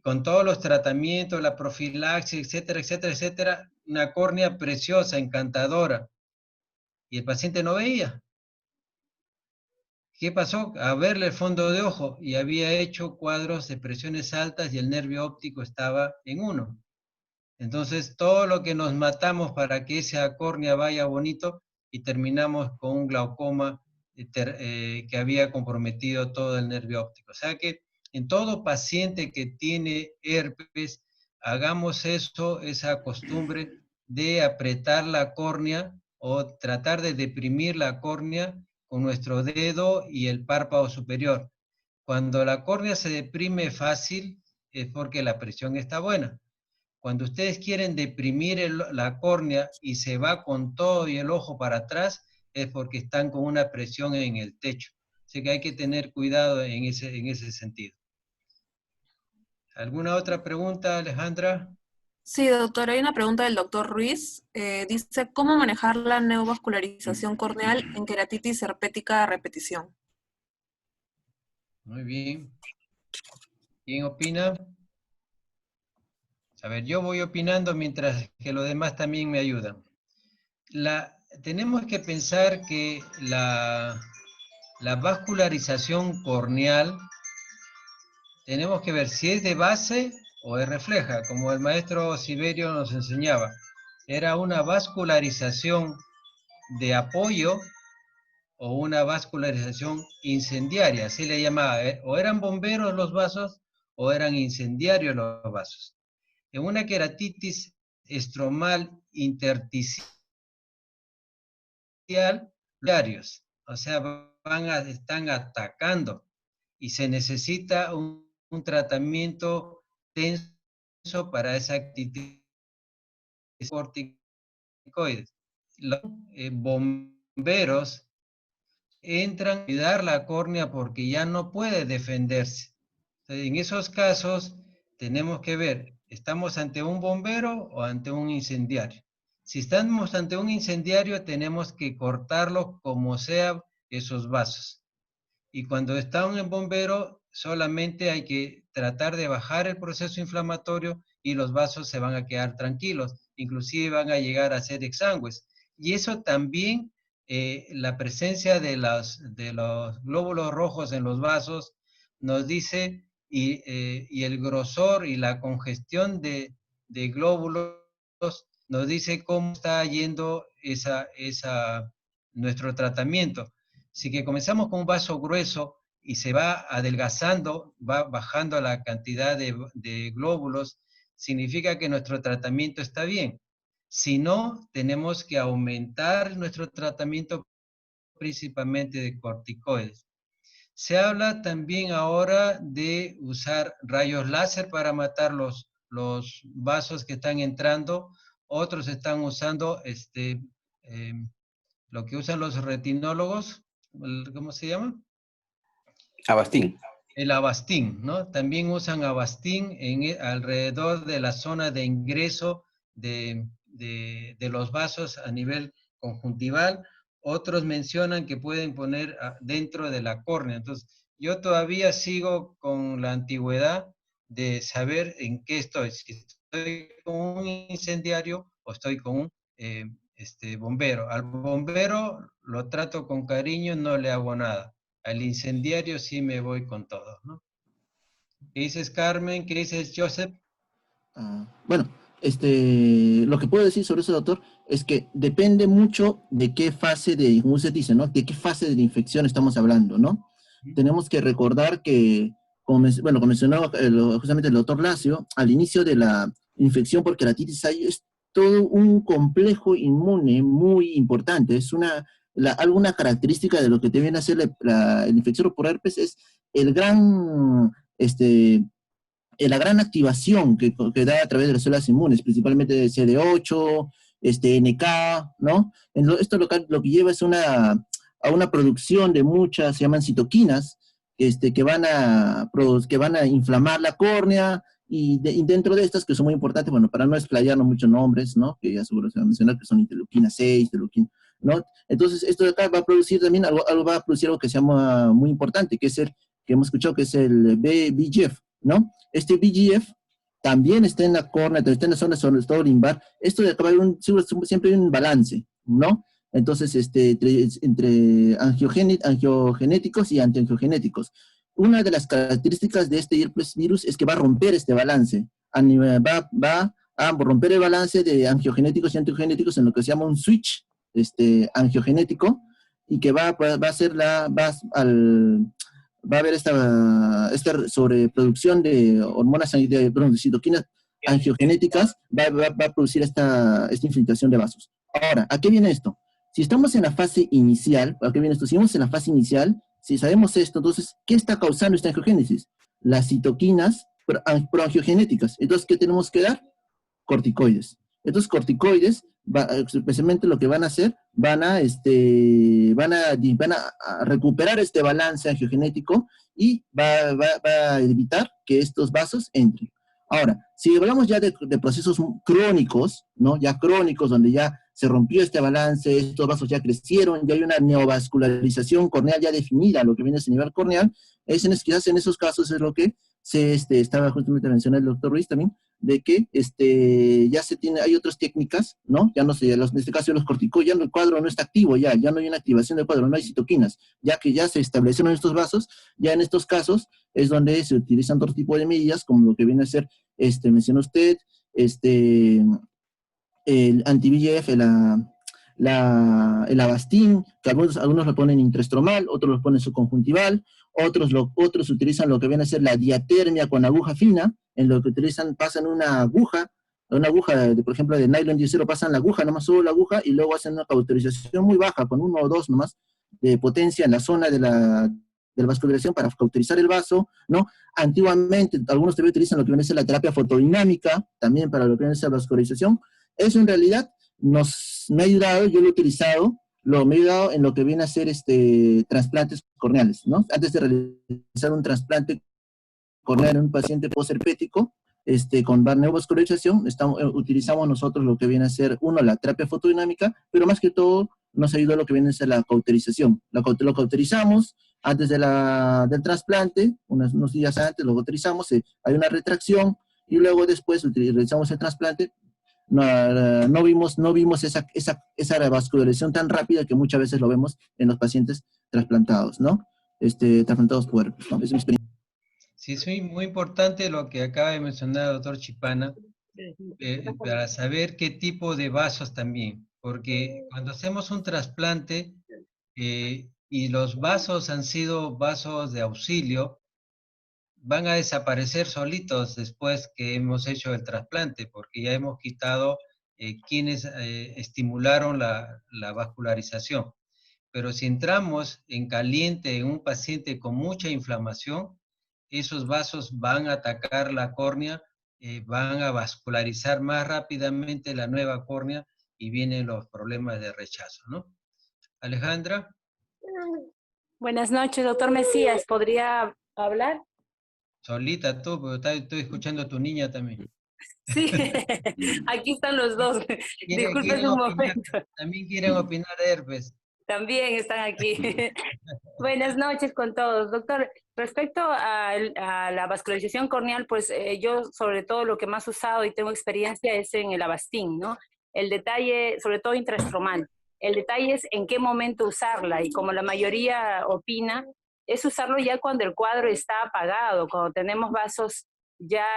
con todos los tratamientos, la profilaxis, etcétera, etcétera, etcétera, una córnea preciosa, encantadora, y el paciente no veía. ¿Qué pasó? A verle el fondo de ojo y había hecho cuadros de presiones altas y el nervio óptico estaba en 1. Entonces, todo lo que nos matamos para que esa córnea vaya bonito y terminamos con un glaucoma que había comprometido todo el nervio óptico. O sea que en todo paciente que tiene herpes, hagamos eso, esa costumbre de apretar la córnea o tratar de deprimir la córnea con nuestro dedo y el párpado superior. Cuando la córnea se deprime fácil es porque la presión está buena. Cuando ustedes quieren deprimir la córnea y se va con todo y el ojo para atrás, es porque están con una presión en el techo. Así que hay que tener cuidado en ese sentido. ¿Alguna otra pregunta, Alejandra? Sí, doctor, hay una pregunta del doctor Ruiz. Dice, ¿cómo manejar la neovascularización corneal en queratitis herpética a repetición? Muy bien. ¿Quién opina? A ver, yo voy opinando mientras que los demás también me ayudan. Tenemos que pensar que la vascularización corneal, tenemos que ver si es de base o es refleja, como el maestro Siberio nos enseñaba. Era una vascularización de apoyo o una vascularización incendiaria, así le llamaba. O eran bomberos los vasos o eran incendiarios los vasos. En una queratitis estromal intersticial, o sea, están atacando y se necesita un tratamiento tenso para esa actividad corticoides. Los bomberos entran a cuidar la córnea porque ya no puede defenderse. En esos casos tenemos que ver, ¿estamos ante un bombero o ante un incendiario? Si estamos ante un incendiario, tenemos que cortarlo como sea esos vasos. Y cuando está un bombero, solamente hay que tratar de bajar el proceso inflamatorio y los vasos se van a quedar tranquilos. Inclusive van a llegar a ser exangües. Y eso también, la presencia de los glóbulos rojos en los vasos nos dice, y el grosor y la congestión de glóbulos nos dice cómo está yendo nuestro tratamiento. Si que comenzamos con un vaso grueso y se va adelgazando, va bajando la cantidad de glóbulos, significa que nuestro tratamiento está bien. Si no, tenemos que aumentar nuestro tratamiento principalmente de corticoides. Se habla también ahora de usar rayos láser para matar los vasos que están entrando. Otros están usando lo que usan los retinólogos, ¿cómo se llama? Avastin. El Avastin, ¿no? También usan Avastin alrededor de la zona de ingreso de los vasos a nivel conjuntival. Otros mencionan que pueden poner dentro de la córnea. Entonces, yo todavía sigo con la antigüedad de saber en qué estoy. Si estoy con un incendiario o estoy con un bombero. Al bombero lo trato con cariño, no le hago nada. Al incendiario sí me voy con todo, ¿no? ¿Qué dices, Carmen? ¿Qué dices, Joseph? Bueno, lo que puedo decir sobre eso, doctor, es que depende mucho de qué fase de, como usted dice, ¿no? De qué fase de la infección estamos hablando, ¿no? Tenemos que recordar que, como mencionaba justamente el doctor Lacio, al inicio de la infección por queratitis es todo un complejo inmune muy importante. Es alguna característica de lo que te viene a hacer el infección por herpes es la gran activación que da a través de las células inmunes, principalmente de CD8, NK, ¿no? Esto lo que lleva es a una producción de muchas, se llaman citoquinas, que van a inflamar la córnea, y dentro de estas, que son muy importantes, bueno, para no explayarnos muchos nombres, ¿no? Que ya seguro se va a mencionar, que son interleuquina 6, interleuquina, ¿no? Entonces, esto de acá va a producir también algo que se llama muy importante, que hemos escuchado, que es el VEGF, ¿no? Este VEGF también está en la córnea, está en la zona sobre todo limbar. Esto de acá siempre hay un balance, ¿no? Entonces, entre angiogenéticos y antiangiogenéticos. Una de las características de este herpes virus es que va a romper este balance. Va a romper el balance de angiogenéticos y antigenéticos en lo que se llama un switch angiogenético, y que va a haber esta sobreproducción de hormonas, de citoquinas angiogenéticas, va a producir esta infiltración de vasos. Ahora, ¿a qué viene esto? Si estamos en la fase inicial, ¿a qué viene esto? Si estamos en la fase inicial, si sabemos esto, entonces, ¿qué está causando esta angiogénesis? Las citoquinas proangiogenéticas. Entonces, ¿qué tenemos que dar? Corticoides. Estos corticoides, especialmente lo que van a hacer, van a recuperar este balance angiogenético y va a evitar que estos vasos entren. Ahora, si hablamos ya de procesos crónicos, ¿no? Ya crónicos, donde ya se rompió este balance, estos vasos ya crecieron, ya hay una neovascularización corneal ya definida, lo que viene a ese nivel corneal, quizás en esos casos es lo que estaba justamente mencionando el doctor Ruiz también, de que ya hay otras técnicas, ¿no? Ya no sé, en este caso los corticoides, ya el cuadro no está activo, ya no hay una activación del cuadro, no hay citoquinas, ya que ya se establecieron estos vasos, ya en estos casos es donde se utilizan otro tipo de medidas, como lo que viene a ser, menciona usted, el anti-VEGF, el Avastin, que algunos lo ponen intraestromal, otros lo ponen subconjuntival, otros utilizan lo que viene a ser la diatermia con aguja fina, en lo que pasan una aguja, por ejemplo, de nylon 10-0, pasan la aguja, nomás solo la aguja, y luego hacen una cauterización muy baja, con 1 o 2 nomás, de potencia en la zona de la vascularización para cauterizar el vaso, ¿no? Antiguamente, algunos también utilizan lo que viene a ser la terapia fotodinámica, también para lo que viene a ser la vascularización. Eso en realidad me ha ayudado, yo lo he utilizado, me ha ayudado en lo que viene a ser trasplantes corneales, ¿no? Antes de realizar un trasplante corneal en un paciente posherpético, con neovascularización, utilizamos nosotros lo que viene a ser, la terapia fotodinámica, pero más que todo nos ayudó lo que viene a ser la cauterización. Lo cauterizamos antes del trasplante, unos días antes lo cauterizamos, hay una retracción, y luego después realizamos el trasplante. No vimos esa vascularización tan rápida que muchas veces lo vemos en los pacientes trasplantados, ¿no? Trasplantados por herpes, ¿no? Es mi experiencia. Sí, es muy importante lo que acaba de mencionar el doctor Chipana, para saber qué tipo de vasos también, porque cuando hacemos un trasplante y los vasos han sido vasos de auxilio, van a desaparecer solitos después que hemos hecho el trasplante, porque ya hemos quitado quienes estimularon la vascularización. Pero si entramos en caliente en un paciente con mucha inflamación, esos vasos van a atacar la córnea, van a vascularizar más rápidamente la nueva córnea y vienen los problemas de rechazo, ¿no? Alejandra. Buenas noches, doctor Mesías. ¿Podría hablar? Solita tú, porque estoy escuchando a tu niña también. Sí, aquí están los dos. Disculpen un momento. También quieren opinar de herpes. También están aquí. Buenas noches con todos. Doctor, respecto a la vascularización corneal, pues yo sobre todo lo que más he usado y tengo experiencia es en el Avastin, ¿no? El detalle, sobre todo intraestromal, el detalle es en qué momento usarla, y como la mayoría opina, es usarlo ya cuando el cuadro está apagado, cuando tenemos vasos ya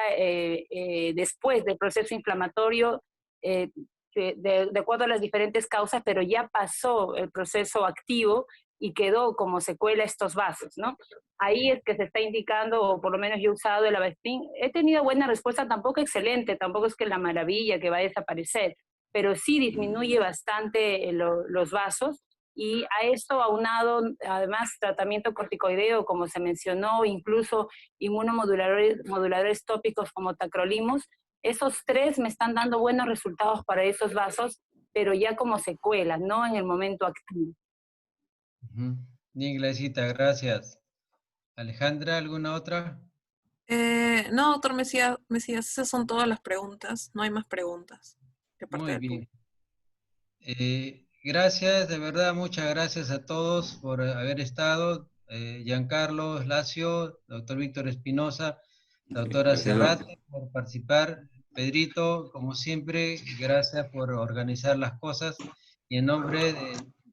después del proceso inflamatorio, de acuerdo a las diferentes causas, pero ya pasó el proceso activo y quedó como secuela estos vasos, ¿no? Ahí es que se está indicando, o por lo menos yo he usado el Avastin. He tenido buena respuesta, tampoco excelente, tampoco es que la maravilla que va a desaparecer, pero sí disminuye bastante los vasos. Y a esto aunado, además, tratamiento corticoideo, como se mencionó, incluso inmunomoduladores tópicos como tacrolimus, esos tres me están dando buenos resultados para esos vasos, pero ya como secuela, no en el momento activo. Bien, Iglesita, gracias. Alejandra, ¿alguna otra? No, doctor Mesías, esas son todas las preguntas. No hay más preguntas. Muy bien. Gracias, de verdad, muchas gracias a todos por haber estado. Giancarlo Lacio, doctor Víctor Espinosa, doctora Serrate, por participar. Pedrito, como siempre, gracias por organizar las cosas. Y en nombre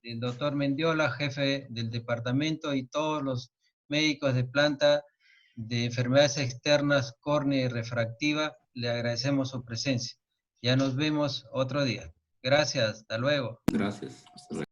del doctor Mendiola, jefe del departamento, y todos los médicos de planta de enfermedades externas, córnea y refractiva, le agradecemos su presencia. Ya nos vemos otro día. Gracias, hasta luego. Gracias. Hasta luego.